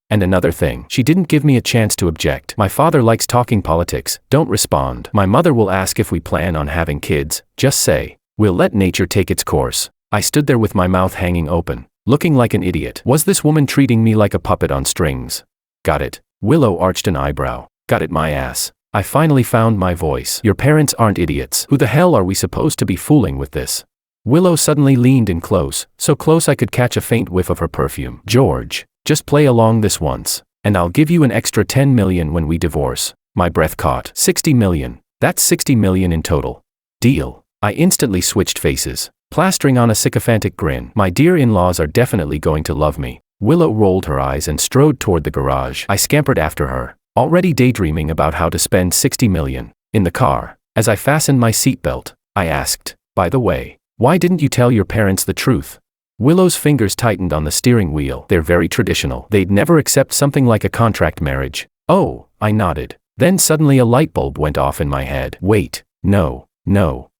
A: and another thing. She didn't give me a chance to object. My father likes talking politics. Don't respond. My mother will ask if we plan on having kids. Just say, we'll let nature take its course. I stood there with my mouth hanging open, looking like an idiot. Was this woman treating me like a puppet on strings? Got it. Willow arched an eyebrow. Got it, my ass. I finally found my voice. Your parents aren't idiots. Who the hell are we supposed to be fooling with this? Willow suddenly leaned in close, so close I could catch a faint whiff of her perfume. George, just play along this once, and I'll give you an extra 10 million when we divorce. My breath caught. 60 million. That's 60 million in total. Deal. I instantly switched faces, plastering on a sycophantic grin. My dear in-laws are definitely going to love me. Willow rolled her eyes and strode toward the garage. I scampered after her, already daydreaming about how to spend 60 million. In the car, as I fastened my seatbelt, I asked, by the way, why didn't you tell your parents the truth? Willow's fingers tightened on the steering wheel. They're very traditional. They'd never accept something like a contract marriage. Oh, I nodded. Then suddenly a light bulb went off in my head. Wait, no.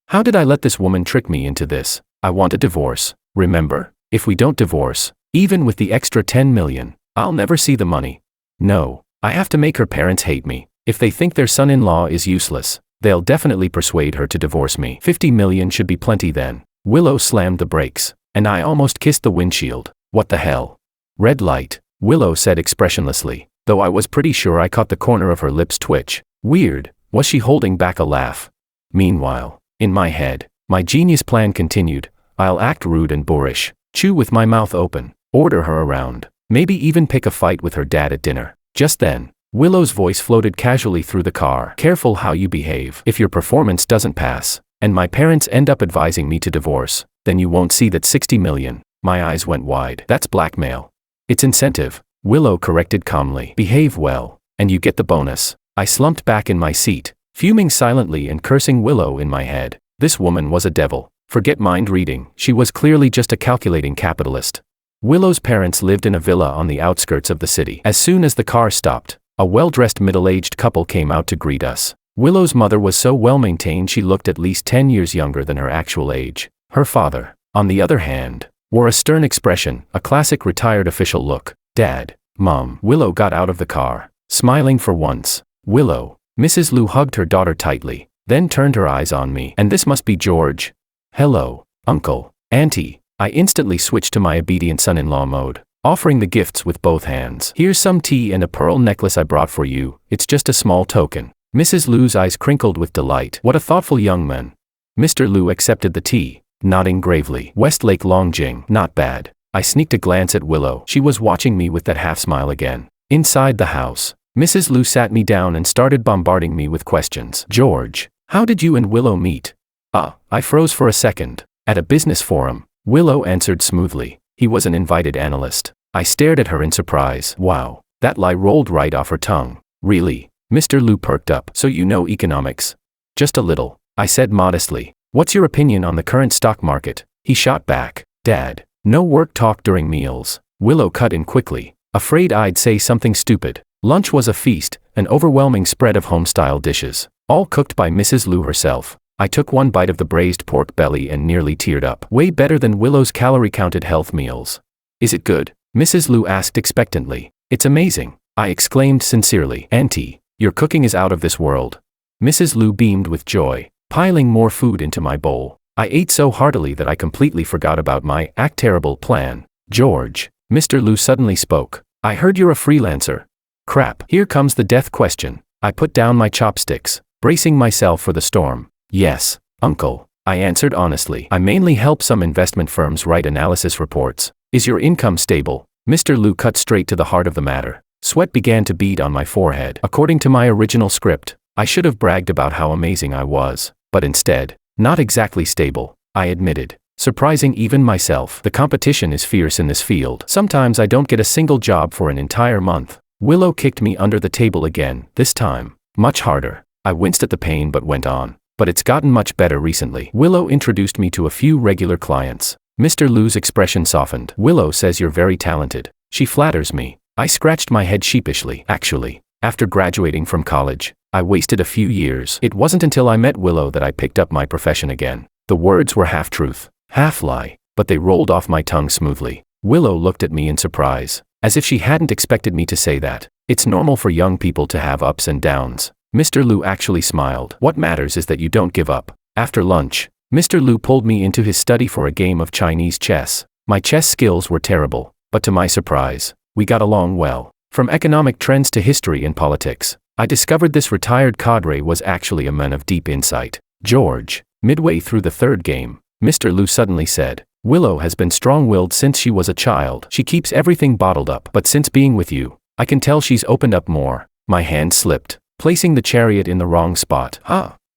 A: How did I let this woman trick me into this? I want a divorce. Remember, if we don't divorce, even with the extra 10 million, I'll never see the money. No, I have to make her parents hate me. If they think their son-in-law is useless, they'll definitely persuade her to divorce me. 50 million should be plenty then. Willow slammed the brakes, and I almost kissed the windshield. What the hell? Red light, Willow said expressionlessly, though I was pretty sure I caught the corner of her lips twitch. Weird, was she holding back a laugh? Meanwhile, in my head, my genius plan continued. I'll act rude and boorish, chew with my mouth open, order her around, maybe even pick a fight with her dad at dinner. Just then, Willow's voice floated casually through the car. Careful how you behave. If your performance doesn't pass, and my parents end up advising me to divorce, then you won't see that 60 million. My eyes went wide. That's blackmail. It's incentive, Willow corrected calmly. Behave well, and you get the bonus. I slumped back in my seat, fuming silently and cursing Willow in my head. This woman was a devil. Forget mind reading. She was clearly just a calculating capitalist. Willow's parents lived in a villa on the outskirts of the city. As soon as the car stopped, a well-dressed middle-aged couple came out to greet us. Willow's mother was so well-maintained she looked at least 10 years younger than her actual age. Her father, on the other hand, wore a stern expression, a classic retired official look. Dad, Mom. Willow got out of the car, smiling for once. Willow. Mrs. Liu hugged her daughter tightly, then turned her eyes on me. And this must be George. Hello, Uncle, Auntie. I instantly switched to my obedient son-in-law mode, offering the gifts with both hands. Here's some tea and a pearl necklace I brought for you. It's just a small token. Mrs. Liu's eyes crinkled with delight. What a thoughtful young man. Mr. Liu accepted the tea, nodding gravely. Westlake Longjing. Not bad. I sneaked a glance at Willow. She was watching me with that half-smile again. Inside the house, Mrs. Liu sat me down and started bombarding me with questions. George, how did you and Willow meet? I froze for a second. At a business forum, Willow answered smoothly. He was an invited analyst. I stared at her in surprise. Wow, that lie rolled right off her tongue. Really? Mr. Liu perked up. So you know economics? Just a little, I said modestly. What's your opinion on the current stock market? He shot back. Dad, no work talk during meals. Willow cut in quickly, afraid I'd say something stupid. Lunch was a feast, an overwhelming spread of home-style dishes, all cooked by Mrs. Liu herself. I took one bite of the braised pork belly and nearly teared up. Way better than Willow's calorie-counted health meals. Is it good? Mrs. Liu asked expectantly. It's amazing, I exclaimed sincerely. Auntie, your cooking is out of this world. Mrs. Liu beamed with joy, piling more food into my bowl. I ate so heartily that I completely forgot about my act terrible plan. George, Mr. Liu suddenly spoke. I heard you're a freelancer. Crap. Here comes the death question. I put down my chopsticks, bracing myself for the storm. Yes, Uncle, I answered honestly. I mainly help some investment firms write analysis reports. Is your income stable? Mr. Liu cut straight to the heart of the matter. Sweat began to bead on my forehead. According to my original script, I should have bragged about how amazing I was, but instead, not exactly stable, I admitted, surprising even myself. The competition is fierce in this field. Sometimes I don't get a single job for an entire month. Willow kicked me under the table again, this time, much harder. I winced at the pain but went on. But it's gotten much better recently. Willow introduced me to a few regular clients. Mr. Liu's expression softened. Willow says you're very talented. She flatters me. I scratched my head sheepishly. Actually, after graduating from college, I wasted a few years. It wasn't until I met Willow that I picked up my profession again. The words were half truth, half lie, but they rolled off my tongue smoothly. Willow looked at me in surprise, as if she hadn't expected me to say that. It's normal for young people to have ups and downs. Mr. Liu actually smiled. What matters is that you don't give up. After lunch, Mr. Liu pulled me into his study for a game of Chinese chess. My chess skills were terrible, but to my surprise, we got along well. From economic trends to history and politics, I discovered this retired cadre was actually a man of deep insight. George, midway through the third game, Mr. Liu suddenly said, Willow has been strong-willed since she was a child. She keeps everything bottled up, but since being with you, I can tell she's opened up more. My hand slipped, placing the chariot in the wrong spot.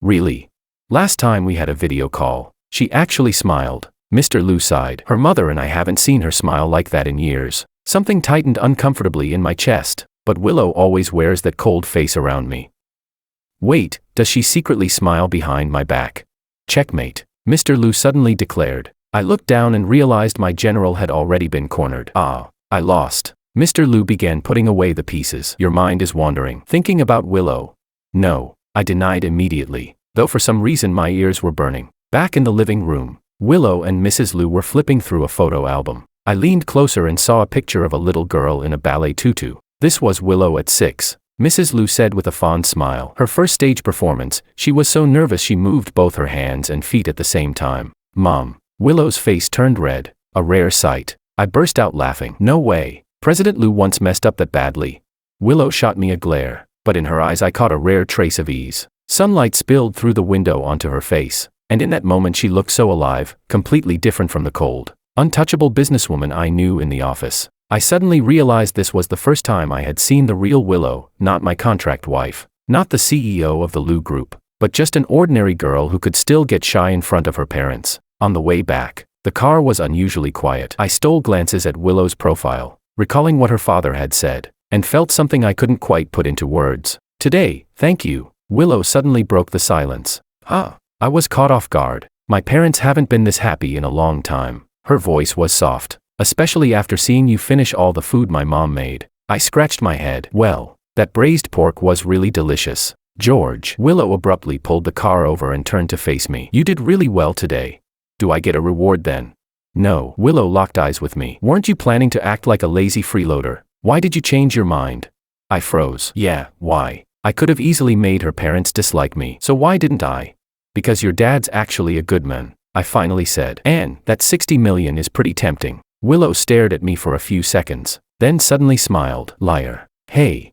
A: Really? Last time we had a video call, she actually smiled. Mr. Liu sighed. Her mother and I haven't seen her smile like that in years. Something tightened uncomfortably in my chest. but Willow always wears that cold face around me. Wait, does she secretly smile behind my back? Checkmate, Mr. Liu suddenly declared. I looked down and realized my general had already been cornered. Ah, I lost. Mr. Liu began putting away the pieces. Your mind is wandering, thinking about Willow. No, I denied immediately, though for some reason my ears were burning. Back in the living room, Willow and Mrs. Liu were flipping through a photo album. I leaned closer and saw a picture of a little girl in a ballet tutu. This was Willow at 6. Mrs. Liu said with a fond smile. Her first stage performance, she was so nervous she moved both her hands and feet at the same time. Mom. Willow's face turned red, a rare sight. I burst out laughing. No way. President Liu once messed up that badly. Willow shot me a glare, but in her eyes I caught a rare trace of ease. Sunlight spilled through the window onto her face, and in that moment she looked so alive, completely different from the cold, untouchable businesswoman I knew in the office. I suddenly realized this was the first time I had seen the real Willow, not my contract wife, not the CEO of the Liu Group, but just an ordinary girl who could still get shy in front of her parents. On the way back, the car was unusually quiet. I stole glances at Willow's profile, recalling what her father had said, and felt something I couldn't quite put into words. Today, thank you. Willow suddenly broke the silence. I was caught off guard. My parents haven't been this happy in a long time. Her voice was soft. Especially after seeing you finish all the food my mom made. I scratched my head. Well, that braised pork was really delicious. George. Willow abruptly pulled the car over and turned to face me. You did really well today. Do I get a reward then? No. Willow locked eyes with me. Weren't you planning to act like a lazy freeloader? Why did you change your mind? I froze. Yeah, why? I could have easily made her parents dislike me. So why didn't I? Because your dad's actually a good man, I finally said. And that 60 million is pretty tempting. Willow stared at me for a few seconds, then suddenly smiled. Liar. Hey,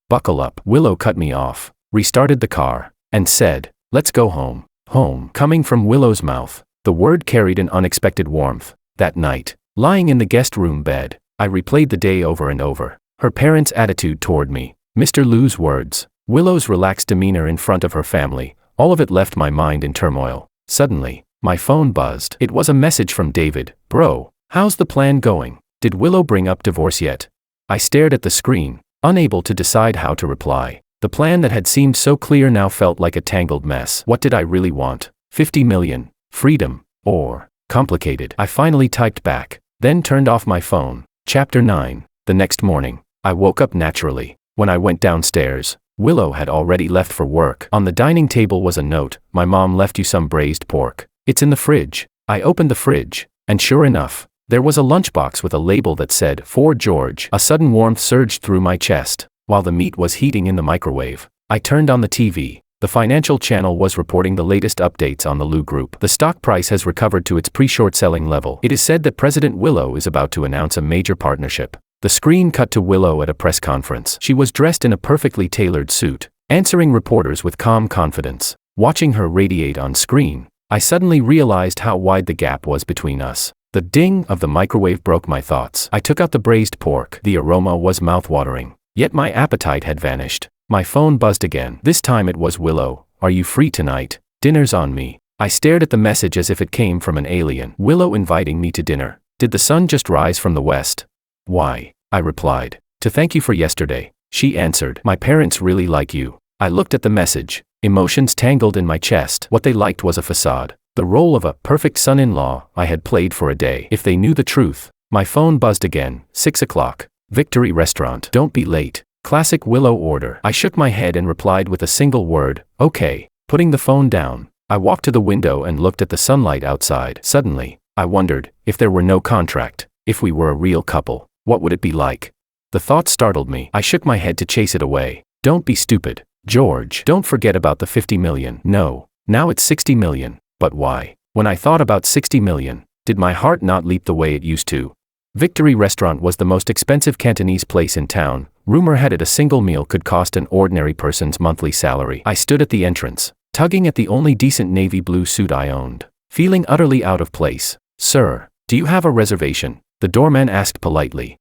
A: buckle up. Willow cut me off, restarted the car, and said, let's go home. Home. Coming from Willow's mouth, the word carried an unexpected warmth. That night, lying in the guest room bed, I replayed the day over and over. Her parents' attitude toward me, Mr. Liu's words, Willow's relaxed demeanor in front of her family, all of it left my mind in turmoil. Suddenly, my phone buzzed. It was a message from David. Bro. How's the plan going? Did Willow bring up divorce yet? I stared at the screen, unable to decide how to reply. The plan that had seemed so clear now felt like a tangled mess. What did I really want? 50 million, freedom, or complicated? I finally typed back, then turned off my phone. Chapter 9. The next morning, I woke up naturally. When I went downstairs, Willow had already left for work. On the dining table was a note. My mom left you some braised pork. It's in the fridge. I opened the fridge, and sure enough, there was a lunchbox with a label that said, For George. A sudden warmth surged through my chest. While the meat was heating in the microwave, I turned on the TV. The financial channel was reporting the latest updates on the Liu Group. The stock price has recovered to its pre-short selling level. It is said that President Willow is about to announce a major partnership. The screen cut to Willow at a press conference. She was dressed in a perfectly tailored suit, answering reporters with calm confidence. Watching her radiate on screen, I suddenly realized how wide the gap was between us. The ding of the microwave broke my thoughts. I took out the braised pork. The aroma was mouth-watering, yet my appetite had vanished. My phone buzzed again. This time it was Willow. Are you free tonight? Dinner's on me. I stared at the message as if it came from an alien. Willow inviting me to dinner. Did the sun just rise from the west? Why? I replied. To thank you for yesterday. She answered. My parents really like you. I looked at the message. Emotions tangled in my chest. What they liked was a facade. The role of a perfect son-in-law I had played for a day. If they knew the truth. My phone buzzed again. 6 o'clock. Victory Restaurant. Don't be late. Classic Willow order. I shook my head and replied with a single word. Okay. Putting the phone down, I walked to the window and looked at the sunlight outside. Suddenly, I wondered, if there were no contract, if we were a real couple, what would it be like? The thought startled me. I shook my head to chase it away. Don't be stupid, George. Don't forget about the 50 million. No. Now it's 60 million. But why? When I thought about 60 million, did my heart not leap the way it used to? Victory Restaurant was the most expensive Cantonese place in town. Rumor had it a single meal could cost an ordinary person's monthly salary. I stood at the entrance, tugging at the only decent navy blue suit I owned, feeling utterly out of place. Sir, do you have a reservation? The doorman asked politely.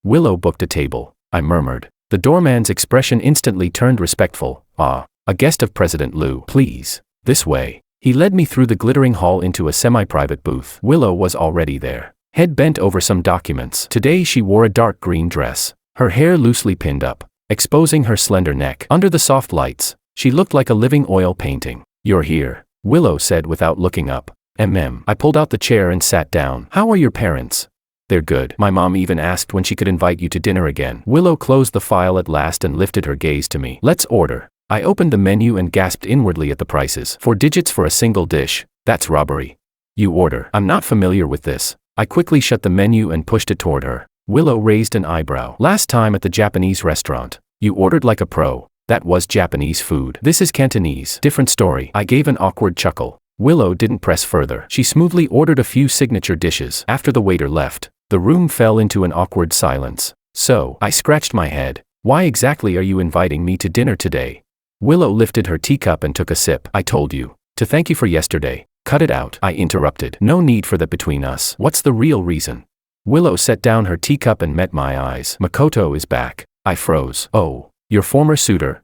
A: Willow booked a table, I murmured. The doorman's expression instantly turned respectful. A guest of President Liu. Please. This way. He led me through the glittering hall into a semi-private booth. Willow was already there, head bent over some documents. Today she wore a dark green dress. her hair loosely pinned up, exposing her slender neck. Under the soft lights, she looked like a living oil painting. "You're here," Willow said without looking up. I pulled out the chair and sat down. "How are your parents?" "They're good. My mom even asked when she could invite you to dinner again." Willow closed the file at last and lifted her gaze to me. "Let's order." I opened the menu and gasped inwardly at the prices. 4 digits for a single dish. That's robbery. "You order." "I'm not familiar with this." I quickly shut the menu and pushed it toward her. Willow raised an eyebrow. "Last time at the Japanese restaurant, you ordered like a pro. That was Japanese food. This is Cantonese. Different story." I gave an awkward chuckle. Willow didn't press further. She smoothly ordered a few signature dishes. After the waiter left, the room fell into an awkward silence. "So," I scratched my head, "why exactly are you inviting me to dinner today?" Willow lifted her teacup and took a sip. "I told you. To thank you for yesterday." "Cut it out," I interrupted. "No need for that between us. What's the real reason?" Willow set down her teacup and met my eyes. "Makoto is back." I froze. "Oh, your former suitor?"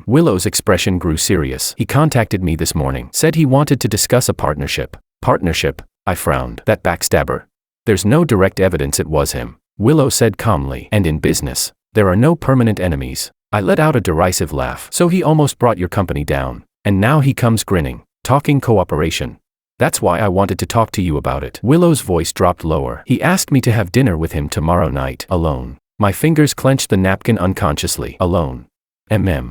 A: Willow's expression grew serious. "He contacted me this morning. Said he wanted to discuss a partnership." "Partnership?" I frowned. "That backstabber?" "There's no direct evidence it was him," Willow said calmly. "And in business, there are no permanent enemies." I let out a derisive laugh. "So he almost brought your company down. And now he comes grinning, talking cooperation. That's why I wanted to talk to you about it." Willow's voice dropped lower. "He asked me to have dinner with him tomorrow night. Alone." My fingers clenched the napkin unconsciously. "Alone."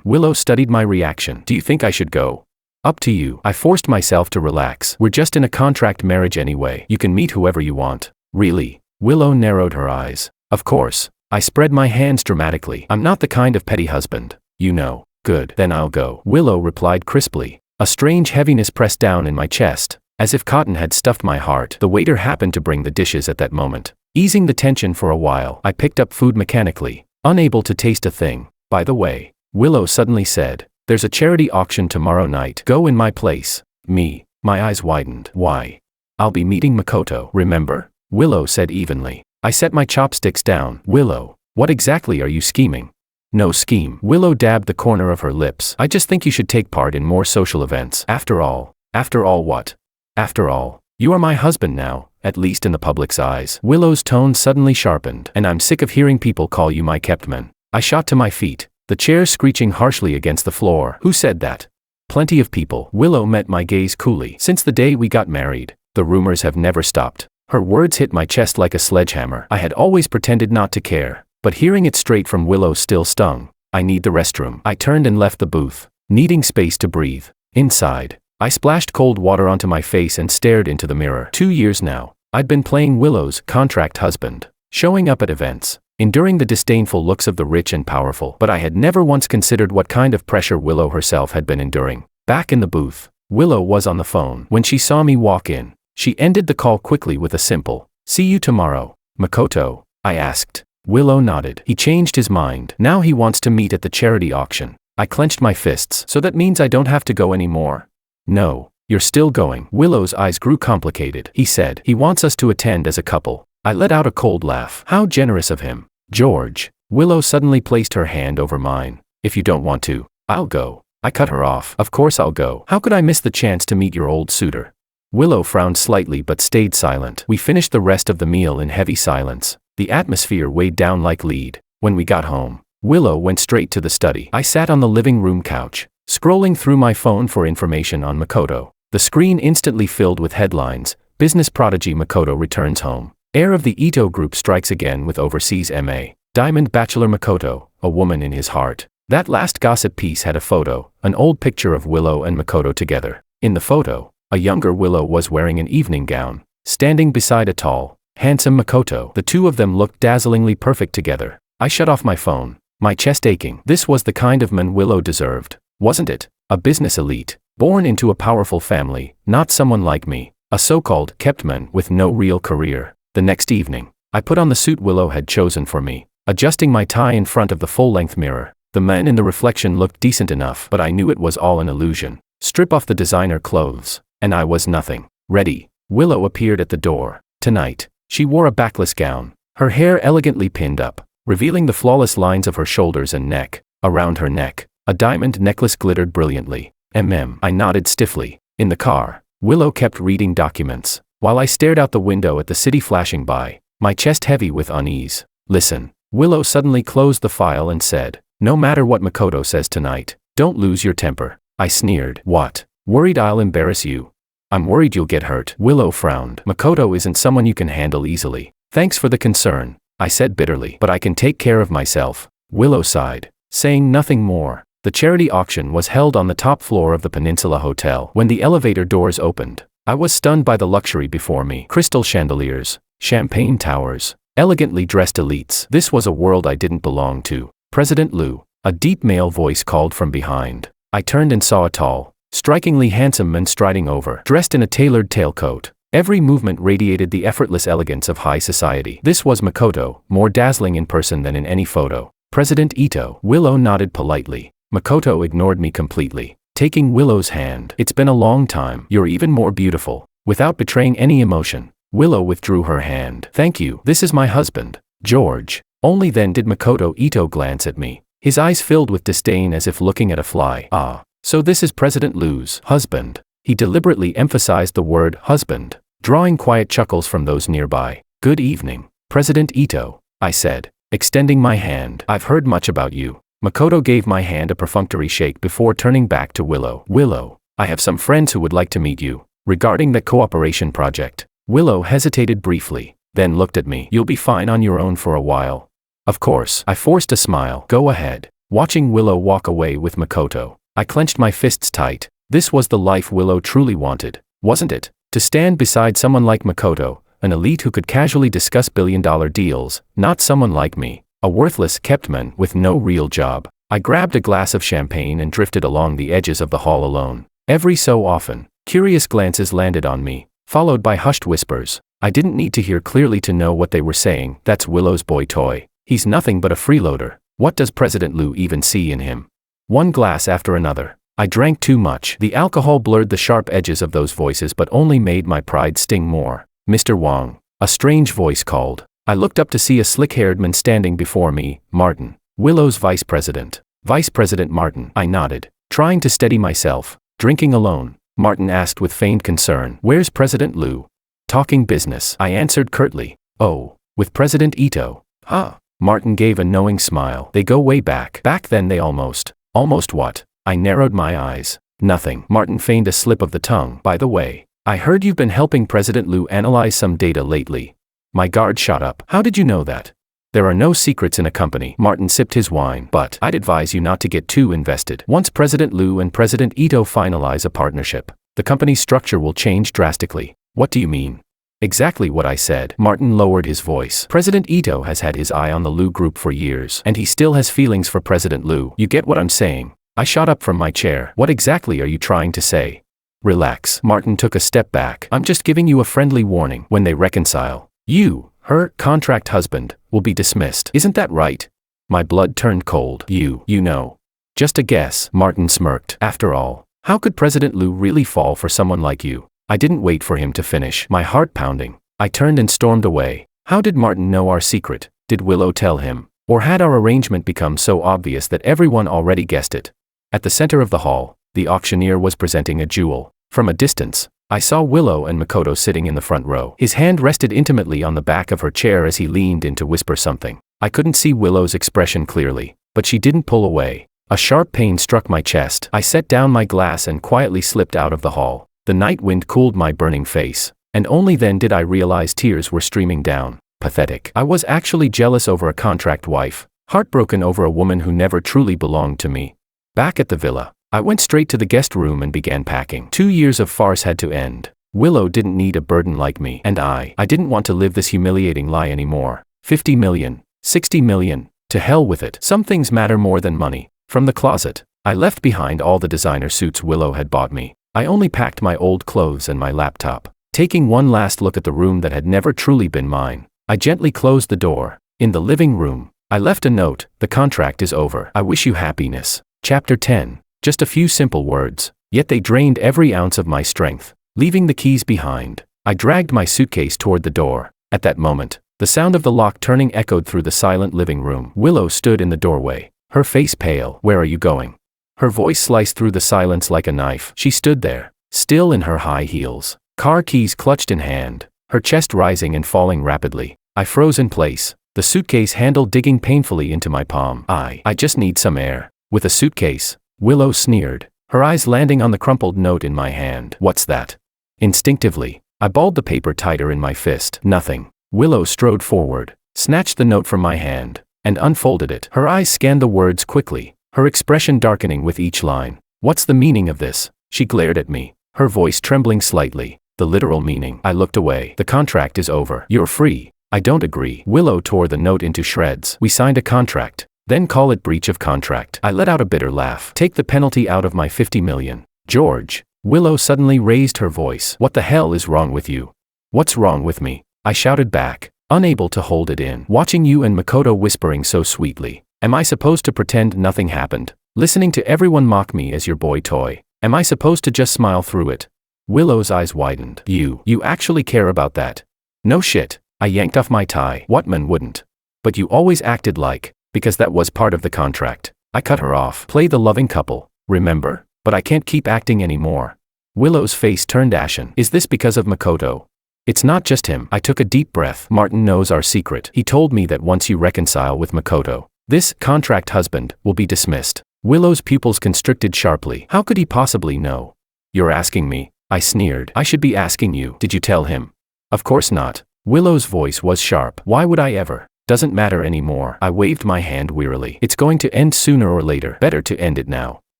A: Willow studied my reaction. "Do you think I should go?" "Up to you." I forced myself to relax. "We're just in a contract marriage anyway. You can meet whoever you want." "Really?" Willow narrowed her eyes. "Of course." I spread my hands dramatically. "I'm not the kind of petty husband, you know." "Good, then I'll go," Willow replied crisply. A strange heaviness pressed down in my chest, as if cotton had stuffed my heart. The waiter happened to bring the dishes at that moment. Easing the tension for a while, I picked up food mechanically, unable to taste a thing. "By the way," Willow suddenly said, "there's a charity auction tomorrow night. Go in my place." "Me?" My eyes widened. "Why?" "I'll be meeting Makoto, remember?" Willow said evenly. I set my chopsticks down. "Willow, what exactly are you scheming?" "No scheme." Willow dabbed the corner of her lips. "I just think you should take part in more social events. After all." "After all what?" "After all, you are my husband now, at least in the public's eyes." Willow's tone suddenly sharpened. "And I'm sick of hearing people call you my kept man." I shot to my feet, the chair screeching harshly against the floor. "Who said that?" "Plenty of people." Willow met my gaze coolly. "Since the day we got married, the rumors have never stopped." Her words hit my chest like a sledgehammer. I had always pretended not to care, but hearing it straight from Willow still stung. "I need the restroom." I turned and left the booth, needing space to breathe. Inside, I splashed cold water onto my face and stared into the mirror. 2 years now, I'd been playing Willow's contract husband, showing up at events, enduring the disdainful looks of the rich and powerful, but I had never once considered what kind of pressure Willow herself had been enduring. Back in the booth, Willow was on the phone. When she saw me walk in, she ended the call quickly with a simple, "See you tomorrow, Makoto?" I asked. Willow nodded. "He changed his mind. Now he wants to meet at the charity auction." I clenched my fists. "So that means I don't have to go anymore?" "No, you're still going." Willow's eyes grew complicated. "He said he wants us to attend as a couple." I let out a cold laugh. "How generous of him." "George." Willow suddenly placed her hand over mine. "If you don't want to, I'll go." I cut her off. "Of course I'll go. How could I miss the chance to meet your old suitor?" Willow frowned slightly but stayed silent. We finished the rest of the meal in heavy silence. The atmosphere weighed down like lead. When we got home, Willow went straight to the study. I sat on the living room couch, scrolling through my phone for information on Makoto. The screen instantly filled with headlines. Business prodigy Makoto returns home. Heir of the Ito Group strikes again with overseas MA. Diamond bachelor Makoto, a woman in his heart. That last gossip piece had a photo, an old picture of Willow and Makoto together. In the photo, a younger Willow was wearing an evening gown, standing beside a tall, handsome Makoto. The two of them looked dazzlingly perfect together. I shut off my phone, my chest aching. This was the kind of man Willow deserved, wasn't it? A business elite, born into a powerful family, not someone like me, a so-called kept man with no real career. The next evening, I put on the suit Willow had chosen for me, adjusting my tie in front of the full-length mirror. The man in the reflection looked decent enough, but I knew it was all an illusion. Strip off the designer clothes, and I was nothing. Ready. Willow appeared at the door. Tonight, she wore a backless gown, her hair elegantly pinned up, revealing the flawless lines of her shoulders and neck. Around her neck, a diamond necklace glittered brilliantly. I nodded stiffly. In the car, Willow kept reading documents, while I stared out the window at the city flashing by, my chest heavy with unease. "Listen," Willow suddenly closed the file and said, "No matter what Makoto says tonight, don't lose your temper." I sneered. "What? Worried I'll embarrass you?" "I'm worried you'll get hurt." Willow frowned. "Makoto isn't someone you can handle easily." "Thanks for the concern," I said bitterly. "But I can take care of myself." Willow sighed. Saying nothing more, the charity auction was held on the top floor of the Peninsula Hotel. When the elevator doors opened, I was stunned by the luxury before me. Crystal chandeliers, champagne towers, elegantly dressed elites. This was a world I didn't belong to. "President Liu," a deep male voice called from behind. I turned and saw a tall, strikingly handsome man striding over, dressed in a tailored tailcoat. Every movement radiated the effortless elegance of high society. This was Makoto, more dazzling in person than in any photo. "President Ito." Willow nodded politely. Makoto ignored me completely, taking Willow's hand. "It's been a long time. You're even more beautiful." Without betraying any emotion, Willow withdrew her hand. "Thank you. This is my husband, George." Only then did Makoto Ito glance at me. His eyes filled with disdain as if looking at a fly. "Ah, so this is President Liu's husband." He deliberately emphasized the word husband, drawing quiet chuckles from those nearby. "Good evening, President Ito," I said, extending my hand. "I've heard much about you." Makoto gave my hand a perfunctory shake before turning back to Willow. "Willow, I have some friends who would like to meet you regarding the cooperation project." Willow hesitated briefly, then looked at me. "You'll be fine on your own for a while." "Of course." I forced a smile. "Go ahead." Watching Willow walk away with Makoto, I clenched my fists tight. This was the life Willow truly wanted, wasn't it? To stand beside someone like Makoto, an elite who could casually discuss billion-dollar deals, not someone like me, a worthless kept man with no real job. I grabbed a glass of champagne and drifted along the edges of the hall alone. Every so often, curious glances landed on me, followed by hushed whispers. I didn't need to hear clearly to know what they were saying. "That's Willow's boy toy. He's nothing but a freeloader. What does President Liu even see in him?" One glass after another. I drank too much. The alcohol blurred the sharp edges of those voices but only made my pride sting more. "Mr. Wang," a strange voice called. I looked up to see a slick-haired man standing before me. "Martin, Willow's vice president." "Vice President Martin," I nodded, trying to steady myself. "Drinking alone?" Martin asked with feigned concern. "Where's President Liu?" "Talking business," I answered curtly. "Oh, with President Ito." "Huh." Martin gave a knowing smile. "They go way back." "Back then they almost." "Almost what?" I narrowed my eyes. "Nothing." Martin feigned a slip of the tongue. "By the way, I heard you've been helping President Liu analyze some data lately." My guard shot up. "How did you know that?" "There are no secrets in a company." Martin sipped his wine. "But I'd advise you not to get too invested. Once President Liu and President Ito finalize a partnership, the company's structure will change drastically." "What do you mean?" "Exactly what I said." Martin lowered his voice. "President Ito has had his eye on the Liu Group for years, and he still has feelings for President Liu. You get what I'm saying?" I shot up from my chair. "What exactly are you trying to say?" "Relax." Martin took a step back. "I'm just giving you a friendly warning. When they reconcile, you, her contract husband, will be dismissed. Isn't that right?" My blood turned cold. You know. "Just a guess." Martin smirked. "After all, how could President Liu really fall for someone like you?" I didn't wait for him to finish, my heart pounding. I turned and stormed away. How did Martin know our secret? Did Willow tell him? Or had our arrangement become so obvious that everyone already guessed it? At the center of the hall, the auctioneer was presenting a jewel. From a distance, I saw Willow and Makoto sitting in the front row. His hand rested intimately on the back of her chair as he leaned in to whisper something. I couldn't see Willow's expression clearly, but she didn't pull away. A sharp pain struck my chest. I set down my glass and quietly slipped out of the hall. The night wind cooled my burning face, and only then did I realize tears were streaming down. Pathetic. I was actually jealous over a contract wife, heartbroken over a woman who never truly belonged to me. Back at the villa, I went straight to the guest room and began packing. 2 years of farce had to end. Willow didn't need a burden like me, and I didn't want to live this humiliating lie anymore. 50 million, 60 million, to hell with it. Some things matter more than money. From the closet, I left behind all the designer suits Willow had bought me. I only packed my old clothes and my laptop. Taking one last look at the room that had never truly been mine, I gently closed the door. In the living room, I left a note. "The contract is over. I wish you happiness." Chapter 10. Just a few simple words, yet they drained every ounce of my strength. Leaving the keys behind, I dragged my suitcase toward the door. At that moment, the sound of the lock turning echoed through the silent living room. Willow stood in the doorway, her face pale. "Where are you going?" Her voice sliced through the silence like a knife. She stood there, still in her high heels, car keys clutched in hand, her chest rising and falling rapidly. I froze in place, the suitcase handle digging painfully into my palm. I just need some air. With a suitcase? Willow sneered, her eyes landing on the crumpled note in my hand. What's that? Instinctively, I balled the paper tighter in my fist. Nothing. Willow strode forward, snatched the note from my hand, and unfolded it. Her eyes scanned the words quickly, her expression darkening with each line. What's the meaning of this? She glared at me, her voice trembling slightly. The literal meaning. I looked away. The contract is over. You're free. I don't agree. Willow tore the note into shreds. We signed a contract. Then call it breach of contract. I let out a bitter laugh. Take the penalty out of my 50 million. George. Willow suddenly raised her voice. What the hell is wrong with you? What's wrong with me? I shouted back, unable to hold it in. Watching you and Makoto whispering so sweetly. Am I supposed to pretend nothing happened? Listening to everyone mock me as your boy toy. Am I supposed to just smile through it? Willow's eyes widened. You actually care about that? No shit. I yanked off my tie. What man wouldn't? But you always acted like, because that was part of the contract. I cut her off. Play the loving couple, remember? But I can't keep acting anymore. Willow's face turned ashen. Is this because of Makoto? It's not just him. I took a deep breath. Martin knows our secret. He told me that once you reconcile with Makoto, this contract husband will be dismissed. Willow's pupils constricted sharply. How could he possibly know? You're asking me, I sneered. I should be asking you. Did you tell him? Of course not. Willow's voice was sharp. Why would I ever? Doesn't matter anymore. I waved my hand wearily. It's going to end sooner or later. Better to end it now.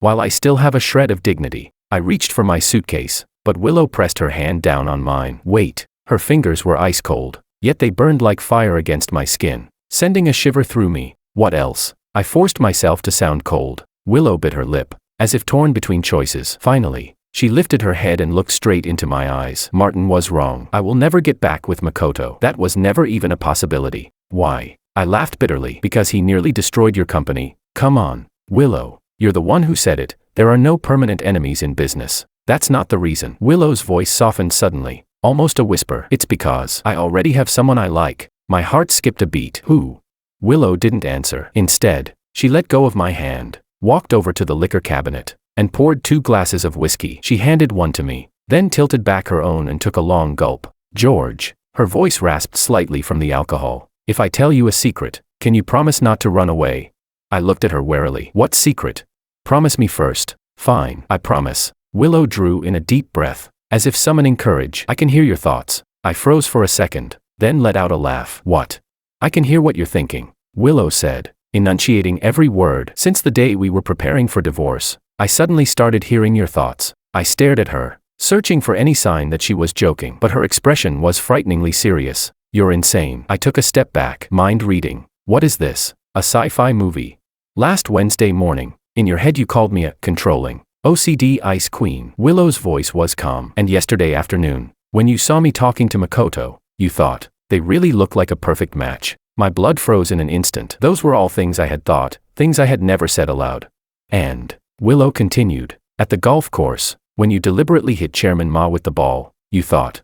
A: While I still have a shred of dignity. I reached for my suitcase, but Willow pressed her hand down on mine. Wait. Her fingers were ice cold, yet they burned like fire against my skin, sending a shiver through me. What else? I forced myself to sound cold. Willow bit her lip, as if torn between choices. Finally, she lifted her head and looked straight into my eyes. Martin was wrong. I will never get back with Makoto. That was never even a possibility. Why? I laughed bitterly. Because he nearly destroyed your company. Come on, Willow. You're the one who said it. There are no permanent enemies in business. That's not the reason. Willow's voice softened suddenly, almost a whisper. It's because I already have someone I like. My heart skipped a beat. Who? Willow didn't answer. Instead, she let go of my hand, walked over to the liquor cabinet, and poured 2 glasses of whiskey. She handed one to me, then tilted back her own and took a long gulp. George. Her voice rasped slightly from the alcohol. If I tell you a secret, can you promise not to run away? I looked at her warily. What secret? Promise me first. Fine, I promise. Willow drew in a deep breath, as if summoning courage. I can hear your thoughts. I froze for a second, then let out a laugh. What? I can hear what you're thinking, Willow said, enunciating every word. Since the day we were preparing for divorce, I suddenly started hearing your thoughts. I stared at her, searching for any sign that she was joking, but her expression was frighteningly serious. You're insane. I took a step back. Mind reading. What is this? A sci-fi movie? Last Wednesday morning, in your head you called me a controlling, OCD ice queen. Willow's voice was calm. And yesterday afternoon, when you saw me talking to Makoto, you thought, they really look like a perfect match. My blood froze in an instant. Those were all things I had thought, things I had never said aloud. And, Willow continued, at the golf course, when you deliberately hit Chairman Ma with the ball, you thought,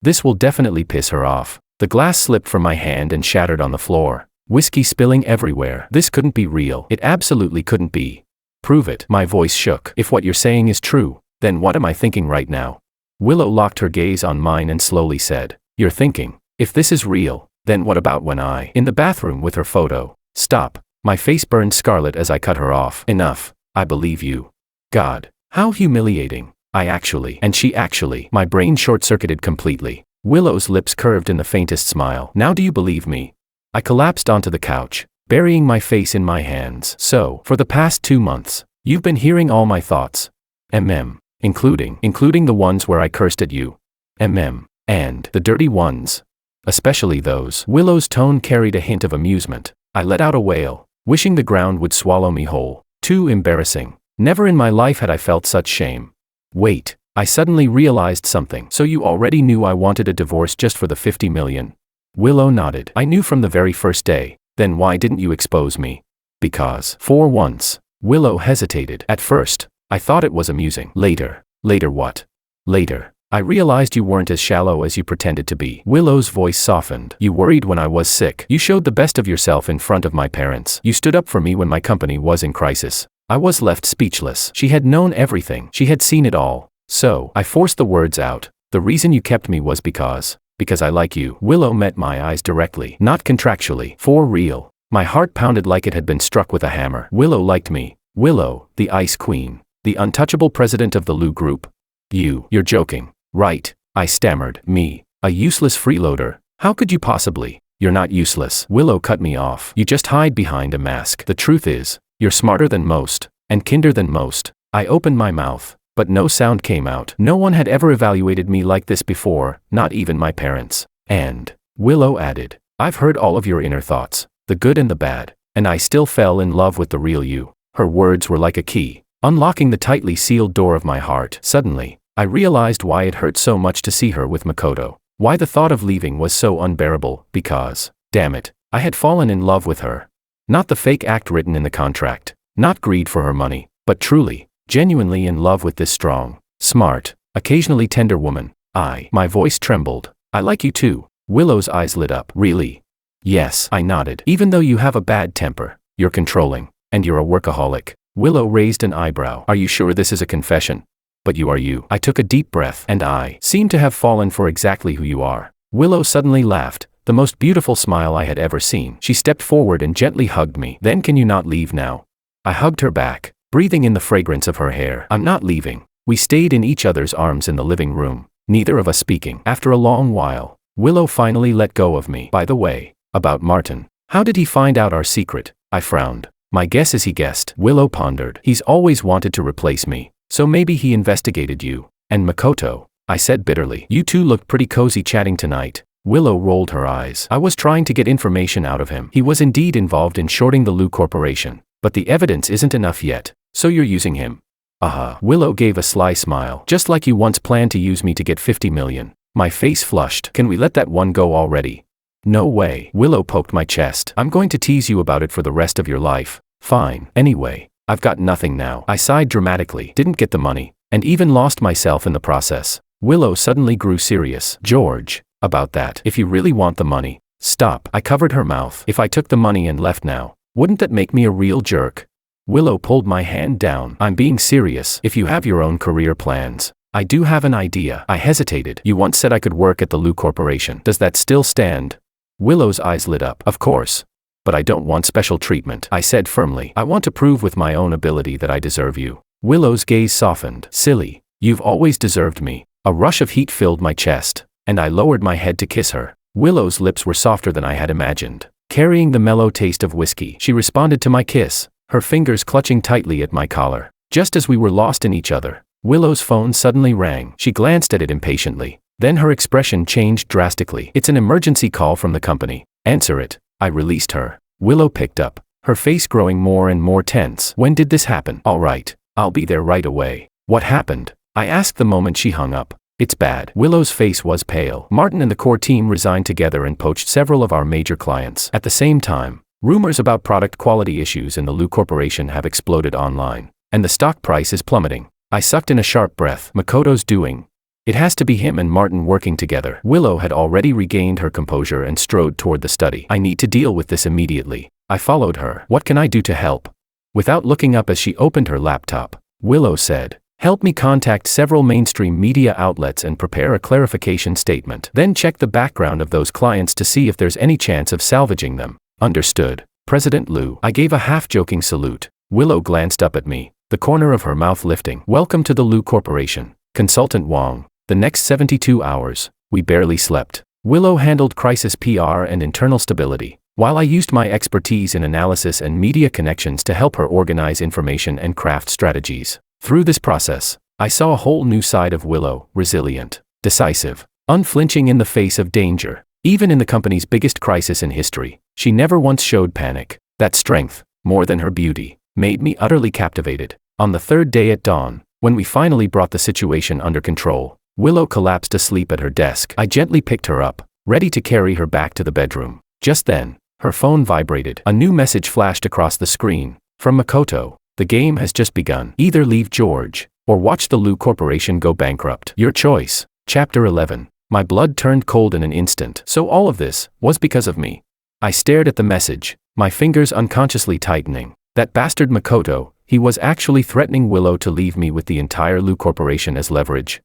A: this will definitely piss her off. The glass slipped from my hand and shattered on the floor, whiskey spilling everywhere. This couldn't be real. It absolutely couldn't be. Prove it. My voice shook. If what you're saying is true, then what am I thinking right now? Willow locked her gaze on mine and slowly said, you're thinking, if this is real, then what about when in the bathroom with her photo? Stop. My face burned scarlet as I cut her off. Enough. I believe you. God, how humiliating. My brain short-circuited completely. Willow's lips curved in the faintest smile. Now do you believe me? I collapsed onto the couch, burying my face in my hands. So, for the past 2 months, you've been hearing all my thoughts. Including the ones where I cursed at you. And the dirty ones. Especially those. Willow's tone carried a hint of amusement. I let out a wail, wishing the ground would swallow me whole. Too embarrassing. Never in my life had I felt such shame. Wait, I suddenly realized something. So you already knew I wanted a divorce just for the 50 million? Willow nodded. I knew from the very first day. Then why didn't you expose me? Because, for once, Willow hesitated. At first, I thought it was amusing. Later what? Later, I realized you weren't as shallow as you pretended to be. Willow's voice softened. You worried when I was sick. You showed the best of yourself in front of my parents. You stood up for me when my company was in crisis. I was left speechless. She had known everything. She had seen it all. So, I forced the words out. The reason you kept me was because Because I like you. Willow met my eyes directly, not contractually. For real. My heart pounded like it had been struck with a hammer. Willow liked me. Willow, the ice queen. The untouchable president of the Liu group. You're joking. Right. I stammered. Me. A useless freeloader. How could you possibly? You're not useless. Willow cut me off. You just hide behind a mask. The truth is, you're smarter than most, and kinder than most. I opened my mouth, but no sound came out. No one had ever evaluated me like this before, not even my parents. And, Willow added, I've heard all of your inner thoughts, the good and the bad, and I still fell in love with the real you. Her words were like a key, unlocking the tightly sealed door of my heart. Suddenly, I realized why it hurt so much to see her with Makoto. Why the thought of leaving was so unbearable, because, damn it, I had fallen in love with her. Not the fake act written in the contract, not greed for her money, but truly, genuinely in love with this strong, smart, occasionally tender woman. My voice trembled. I like you too. Willow's eyes lit up. Really? Yes, I nodded. Even though you have a bad temper, you're controlling, and you're a workaholic. Willow raised an eyebrow. Are you sure this is a confession? But you are you. I took a deep breath, and I seem to have fallen for exactly who you are. Willow suddenly laughed, the most beautiful smile I had ever seen. She stepped forward and gently hugged me. Then can you not leave now? I hugged her back, breathing in the fragrance of her hair. I'm not leaving. We stayed in each other's arms in the living room, neither of us speaking. After a long while, Willow finally let go of me. By the way, about Martin. How did he find out our secret? I frowned. My guess is he guessed. Willow pondered. He's always wanted to replace me. So maybe he investigated you. And Makoto, I said bitterly. You two looked pretty cozy chatting tonight. Willow rolled her eyes. I was trying to get information out of him. He was indeed involved in shorting the Liu Corporation. But the evidence isn't enough yet. So you're using him. Willow gave a sly smile. Just like you once planned to use me to get 50 million. My face flushed. Can we let that one go already? No way. Willow poked my chest. I'm going to tease you about it for the rest of your life. Fine. Anyway, I've got nothing now. I sighed dramatically. Didn't get the money, and even lost myself in the process. Willow suddenly grew serious. George, about that. If you really want the money, stop. I covered her mouth. If I took the money and left now, wouldn't that make me a real jerk? Willow pulled my hand down. I'm being serious. If you have your own career plans, I do have an idea. I hesitated. You once said I could work at the Liu Corporation. Does that still stand? Willow's eyes lit up. Of course. But I don't want special treatment, I said firmly. I want to prove with my own ability that I deserve you. Willow's gaze softened. Silly. You've always deserved me. A rush of heat filled my chest, and I lowered my head to kiss her. Willow's lips were softer than I had imagined, carrying the mellow taste of whiskey. She responded to my kiss, her fingers clutching tightly at my collar. Just as we were lost in each other, Willow's phone suddenly rang. She glanced at it impatiently. Then her expression changed drastically. It's an emergency call from the company. Answer it. I released her. Willow picked up, her face growing more and more tense. When did this happen? All right, I'll be there right away. What happened? I asked the moment she hung up. It's bad. Willow's face was pale. Martin and the core team resigned together and poached several of our major clients. At the same time, rumors about product quality issues in the Liu Corporation have exploded online, and the stock price is plummeting. I sucked in a sharp breath. Makoto's doing. It has to be him and Martin working together. Willow had already regained her composure and strode toward the study. I need to deal with this immediately. I followed her. What can I do to help? Without looking up as she opened her laptop, Willow said, help me contact several mainstream media outlets and prepare a clarification statement. Then check the background of those clients to see if there's any chance of salvaging them. Understood. President Liu. I gave a half-joking salute. Willow glanced up at me, the corner of her mouth lifting. Welcome to the Liu Corporation. Consultant Wang. The next 72 hours, we barely slept. Willow handled crisis PR and internal stability, while I used my expertise in analysis and media connections to help her organize information and craft strategies. Through this process, I saw a whole new side of Willow, resilient, decisive, unflinching in the face of danger. Even in the company's biggest crisis in history, she never once showed panic. That strength, more than her beauty, made me utterly captivated. On the third day at dawn, when we finally brought the situation under control, Willow collapsed asleep at her desk. I gently picked her up, ready to carry her back to the bedroom. Just then, her phone vibrated. A new message flashed across the screen. From Makoto. The game has just begun. Either leave George, or watch the Liu Corporation go bankrupt. Your choice. Chapter 11. My blood turned cold in an instant. So all of this was because of me. I stared at the message, my fingers unconsciously tightening. That bastard Makoto, he was actually threatening Willow to leave me with the entire Liu Corporation as leverage.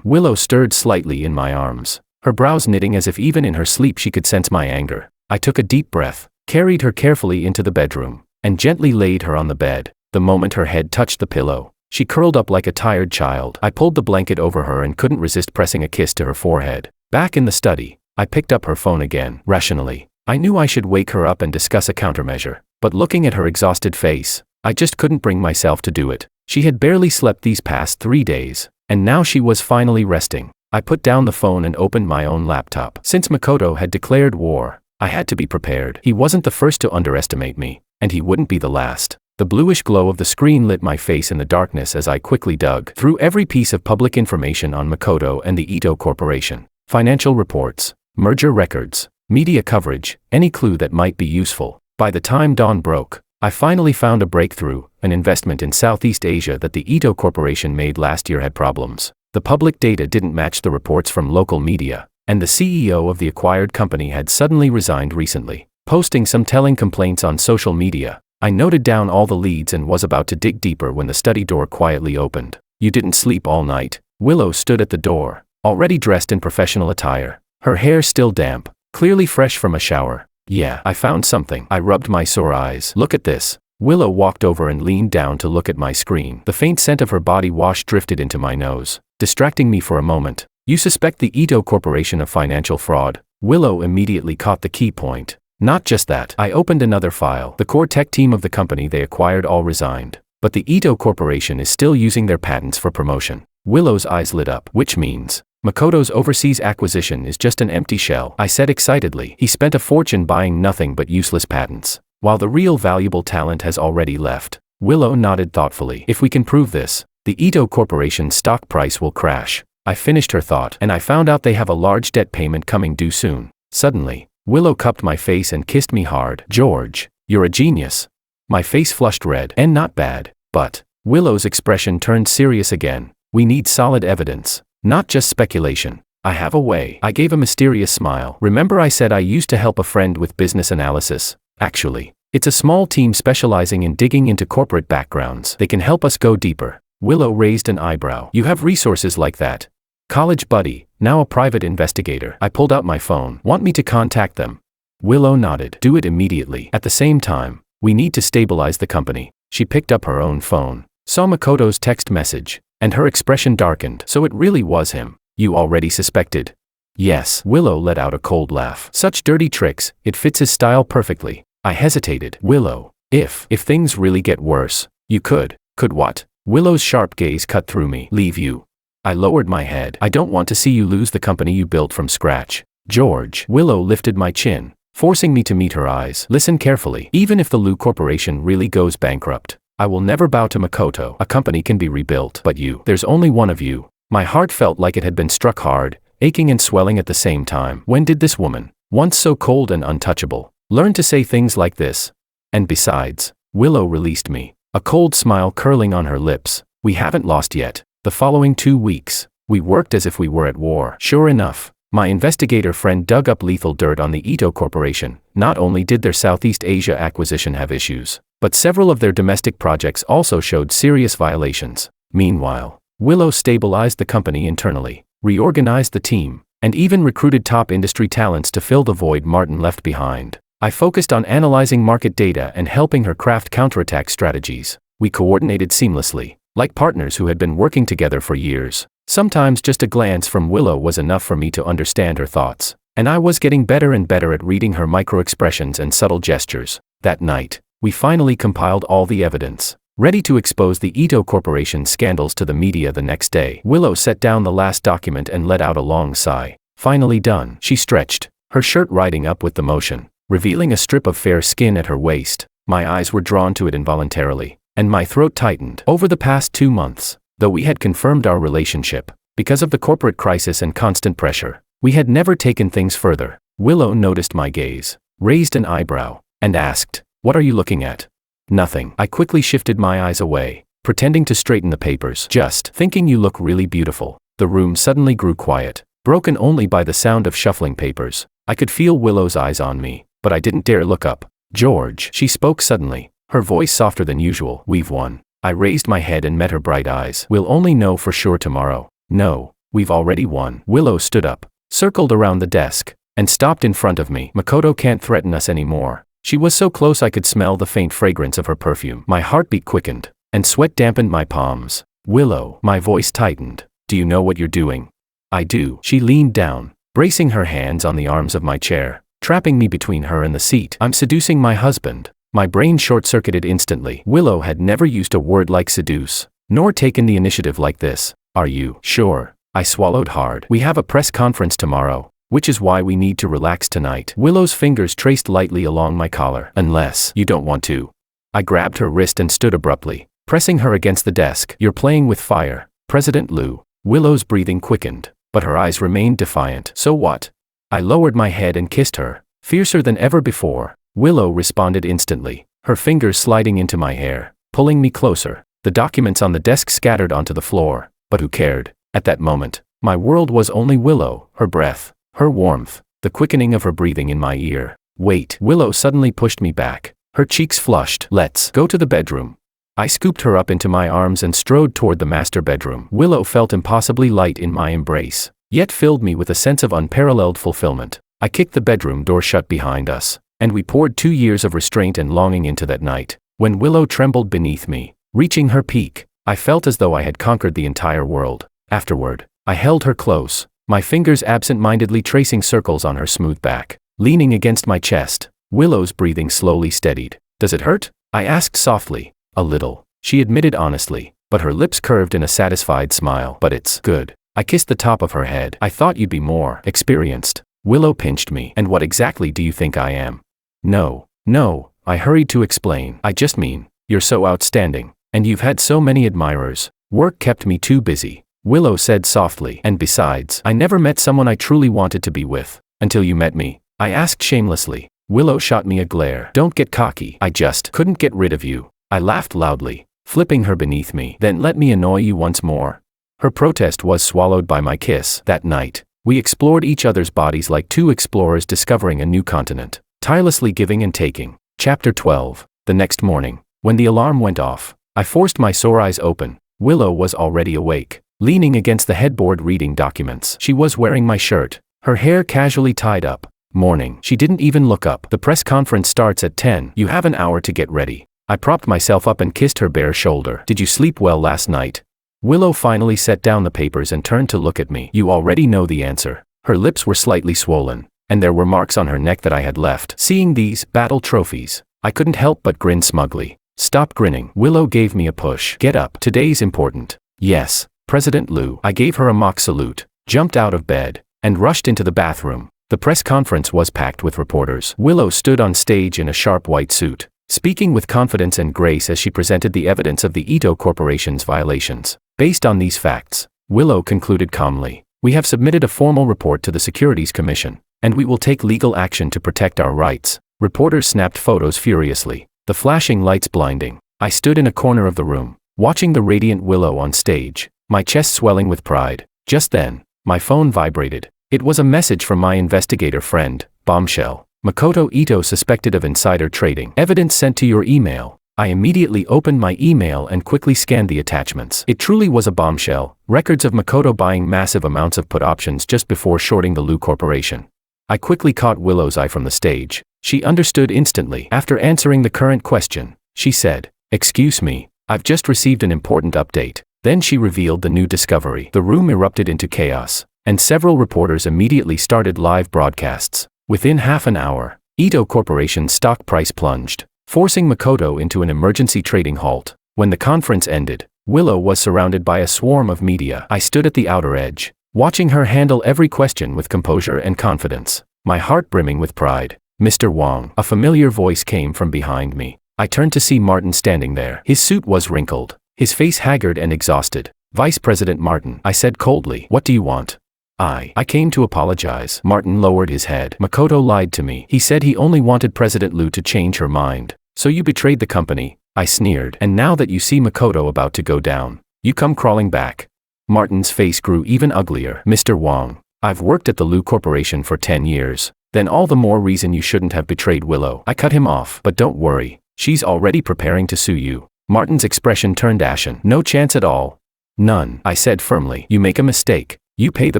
A: Willow stirred slightly in my arms. her brows knitting as if even in her sleep she could sense my anger. I took a deep breath, carried her carefully into the bedroom, and gently laid her on the bed. The moment her head touched the pillow, she curled up like a tired child. I pulled the blanket over her and couldn't resist pressing a kiss to her forehead. Back in the study, I picked up her phone again. Rationally, I knew I should wake her up and discuss a countermeasure, but looking at her exhausted face, I just couldn't bring myself to do it. She had barely slept these past 3 days, and now she was finally resting. I put down the phone and opened my own laptop. Since Makoto had declared war, I had to be prepared. He wasn't the first to underestimate me, and he wouldn't be the last. The bluish glow of the screen lit my face in the darkness as I quickly dug through every piece of public information on Makoto and the Ito Corporation. Financial reports, merger records, media coverage, any clue that might be useful. By the time dawn broke, I finally found a breakthrough. An investment in Southeast Asia that the Ito Corporation made last year had problems. The public data didn't match the reports from local media, and the CEO of the acquired company had suddenly resigned recently, posting some telling complaints on social media. I noted down all the leads and was about to dig deeper when the study door quietly opened. "You didn't sleep all night." Willow stood at the door, already dressed in professional attire, her hair still damp, clearly fresh from a shower. "Yeah, I found something." I rubbed my sore eyes. "Look at this." Willow walked over and leaned down to look at my screen. The faint scent of her body wash drifted into my nose, distracting me for a moment. "You suspect the Ito Corporation of financial fraud?" Willow immediately caught the key point. "Not just that." I opened another file. "The core tech team of the company they acquired all resigned, but the Ito Corporation is still using their patents for promotion." Willow's eyes lit up. "Which means Makoto's overseas acquisition is just an empty shell," I said excitedly. "He spent a fortune buying nothing but useless patents, while the real valuable talent has already left." Willow nodded thoughtfully. "If we can prove this, the Ito Corporation's stock price will crash." I finished her thought. "And I found out they have a large debt payment coming due soon." Suddenly, Willow cupped my face and kissed me hard. "George, you're a genius." My face flushed red. "And not bad, but..." Willow's expression turned serious again. "We need solid evidence, not just speculation." "I have a way." I gave a mysterious smile. "Remember I said I used to help a friend with business analysis? Actually, it's a small team specializing in digging into corporate backgrounds. They can help us go deeper." Willow raised an eyebrow. "You have resources like that?" "College buddy, now a private investigator." I pulled out my phone. "Want me to contact them?" Willow nodded. "Do it immediately. At the same time, we need to stabilize the company." She picked up her own phone, saw Makoto's text message, and her expression darkened. "So it really was him. You already suspected?" "Yes." Willow let out a cold laugh. "Such dirty tricks, it fits his style perfectly." I hesitated. "Willow, if things really get worse, you could." "Could what?" Willow's sharp gaze cut through me. "Leave you." I lowered my head. "I don't want to see you lose the company you built from scratch." "George." Willow lifted my chin, forcing me to meet her eyes. "Listen carefully. Even if the Liu Corporation really goes bankrupt, I will never bow to Makoto. A company can be rebuilt, but you, there's only one of you." My heart felt like it had been struck hard, aching and swelling at the same time. When did this woman, once so cold and untouchable, learn to say things like this? And besides, Willow released me, a cold smile curling on her lips. "We haven't lost yet." The following 2 weeks, we worked as if we were at war. Sure enough, my investigator friend dug up lethal dirt on the Ito Corporation. Not only did their Southeast Asia acquisition have issues, but several of their domestic projects also showed serious violations. Meanwhile, Willow stabilized the company internally, reorganized the team, and even recruited top industry talents to fill the void Martin left behind. I focused on analyzing market data and helping her craft counterattack strategies. We coordinated seamlessly, like partners who had been working together for years. Sometimes just a glance from Willow was enough for me to understand her thoughts, and I was getting better and better at reading her micro-expressions and subtle gestures. That night, we finally compiled all the evidence, ready to expose the Ito Corporation scandals to the media the next day. Willow set down the last document and let out a long sigh. "Finally done." She stretched, her shirt riding up with the motion, revealing a strip of fair skin at her waist. My eyes were drawn to it involuntarily, and my throat tightened. Over the past 2 months, though we had confirmed our relationship, because of the corporate crisis and constant pressure, we had never taken things further. Willow noticed my gaze, raised an eyebrow, and asked, "What are you looking at?" "Nothing." I quickly shifted my eyes away, pretending to straighten the papers. "Just thinking you look really beautiful." The room suddenly grew quiet, broken only by the sound of shuffling papers. I could feel Willow's eyes on me, but I didn't dare look up. "George," she spoke suddenly, her voice softer than usual. "We've won." I raised my head and met her bright eyes. "We'll only know for sure tomorrow." "No, we've already won." Willow stood up, circled around the desk, and stopped in front of me. Makoto can't threaten us anymore. She was so close I could smell the faint fragrance of her perfume. My heartbeat quickened, and sweat dampened my palms. Willow, my voice tightened. Do you know what you're doing? I do. She leaned down, bracing her hands on the arms of my chair, trapping me between her and the seat. I'm seducing my husband. My brain short-circuited instantly. Willow had never used a word like seduce, nor taken the initiative like this. Are you sure? I swallowed hard. We have a press conference tomorrow, which is why we need to relax tonight. Willow's fingers traced lightly along my collar. Unless you don't want to. I grabbed her wrist and stood abruptly, pressing her against the desk. You're playing with fire, President Liu. Willow's breathing quickened, but her eyes remained defiant. So what? I lowered my head and kissed her, fiercer than ever before. Willow responded instantly, her fingers sliding into my hair, pulling me closer. The documents on the desk scattered onto the floor, but who cared? At that moment, my world was only Willow, her breath, her warmth, the quickening of her breathing in my ear. Wait. Willow suddenly pushed me back, her cheeks flushed. Let's go to the bedroom. I scooped her up into my arms and strode toward the master bedroom. Willow felt impossibly light in my embrace, yet filled me with a sense of unparalleled fulfillment. I kicked the bedroom door shut behind us, and we poured 2 years of restraint and longing into that night. When Willow trembled beneath me, reaching her peak, I felt as though I had conquered the entire world. Afterward, I held her close, my fingers absent-mindedly tracing circles on her smooth back. Leaning against my chest, Willow's breathing slowly steadied. Does it hurt? I asked softly. A little, she admitted honestly, but her lips curved in a satisfied smile. But it's good. I kissed the top of her head. I thought you'd be more experienced. Willow pinched me. And what exactly do you think I am? No, I hurried to explain. I just mean, you're so outstanding, and you've had so many admirers. Work kept me too busy, Willow said softly. And besides, I never met someone I truly wanted to be with, until you met me. I asked shamelessly. Willow shot me a glare. Don't get cocky. I just couldn't get rid of you. I laughed loudly, flipping her beneath me. Then let me annoy you once more. Her protest was swallowed by my kiss. That night, we explored each other's bodies like two explorers discovering a new continent, tirelessly giving and taking. Chapter 12. The next morning, when the alarm went off, I forced my sore eyes open. Willow was already awake, leaning against the headboard reading documents. She was wearing my shirt, her hair casually tied up. Morning. She didn't even look up. The press conference starts at 10. You have an hour to get ready. I propped myself up and kissed her bare shoulder. Did you sleep well last night? Willow finally set down the papers and turned to look at me. You already know the answer. Her lips were slightly swollen, and there were marks on her neck that I had left. Seeing these battle trophies, I couldn't help but grin smugly. Stop grinning. Willow gave me a push. Get up. Today's important. Yes, President Liu. I gave her a mock salute, jumped out of bed, and rushed into the bathroom. The press conference was packed with reporters. Willow stood on stage in a sharp white suit, speaking with confidence and grace as she presented the evidence of the Ito Corporation's violations. Based on these facts, Willow concluded calmly, we have submitted a formal report to the Securities Commission, and we will take legal action to protect our rights. Reporters snapped photos furiously, the flashing lights blinding. I stood in a corner of the room, watching the radiant Willow on stage, my chest swelling with pride. Just then, my phone vibrated. It was a message from my investigator friend, Bombshell. Makoto Ito suspected of insider trading. Evidence sent to your email. I immediately opened my email and quickly scanned the attachments. It truly was a bombshell. Records of Makoto buying massive amounts of put options just before shorting the Liu Corporation. I quickly caught Willow's eye from the stage. She understood instantly. After answering the current question, she said, excuse me, I've just received an important update. Then she revealed the new discovery. The room erupted into chaos, and several reporters immediately started live broadcasts. Within half an hour, Ito Corporation's stock price plunged, forcing Makoto into an emergency trading halt. When the conference ended, Willow was surrounded by a swarm of media. I stood at the outer edge, watching her handle every question with composure and confidence, my heart brimming with pride. Mr. Wang, a familiar voice came from behind me. I turned to see Martin standing there. His suit was wrinkled, his face haggard and exhausted. Vice President Martin, I said coldly, what do you want? I came to apologize. Martin lowered his head. Makoto lied to me. He said he only wanted President Liu to change her mind. So you betrayed the company. I sneered. And now that you see Makoto about to go down, you come crawling back. Martin's face grew even uglier. Mr. Wang, I've worked at the Liu Corporation for 10 years. Then all the more reason you shouldn't have betrayed Willow. I cut him off. But don't worry, she's already preparing to sue you. Martin's expression turned ashen. No chance at all. None, I said firmly. You make a mistake. You pay the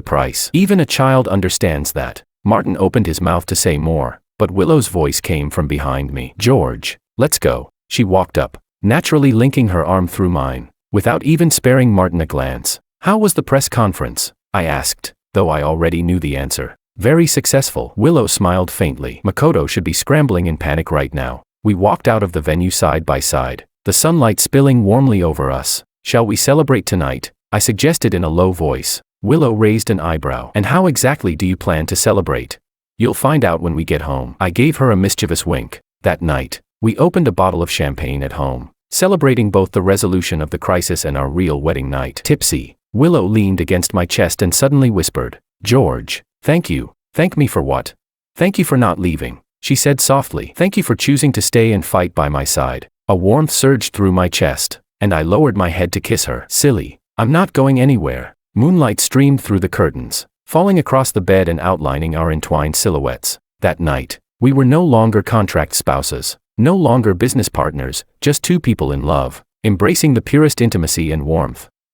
A: price. Even a child understands that. Martin opened his mouth to say more, but Willow's voice came from behind me. George, let's go. She walked up, naturally linking her arm through mine, without even sparing Martin a glance. How was the press conference? I asked, though I already knew the answer. Very successful. Willow smiled faintly. Makoto should be scrambling in panic right now. We walked out of the venue side by side, the sunlight spilling warmly over us. Shall we celebrate tonight? I suggested in a low voice. Willow raised an eyebrow. And how exactly do you plan to celebrate? You'll find out when we get home. I gave her a mischievous wink. That night, we opened a bottle of champagne at home, celebrating both the resolution of the crisis and our real wedding night. Tipsy, Willow leaned against my chest and suddenly whispered, George, thank you. Thank me for what? Thank you for not leaving, she said softly. Thank you for choosing to stay and fight by my side. A warmth surged through my chest, and I lowered my head to kiss her. Silly, I'm not going anywhere. Moonlight streamed through the curtains, falling across the bed and outlining our entwined silhouettes. That night, we were no longer contract spouses, no longer business partners, just two people in love, embracing the purest intimacy and warmth.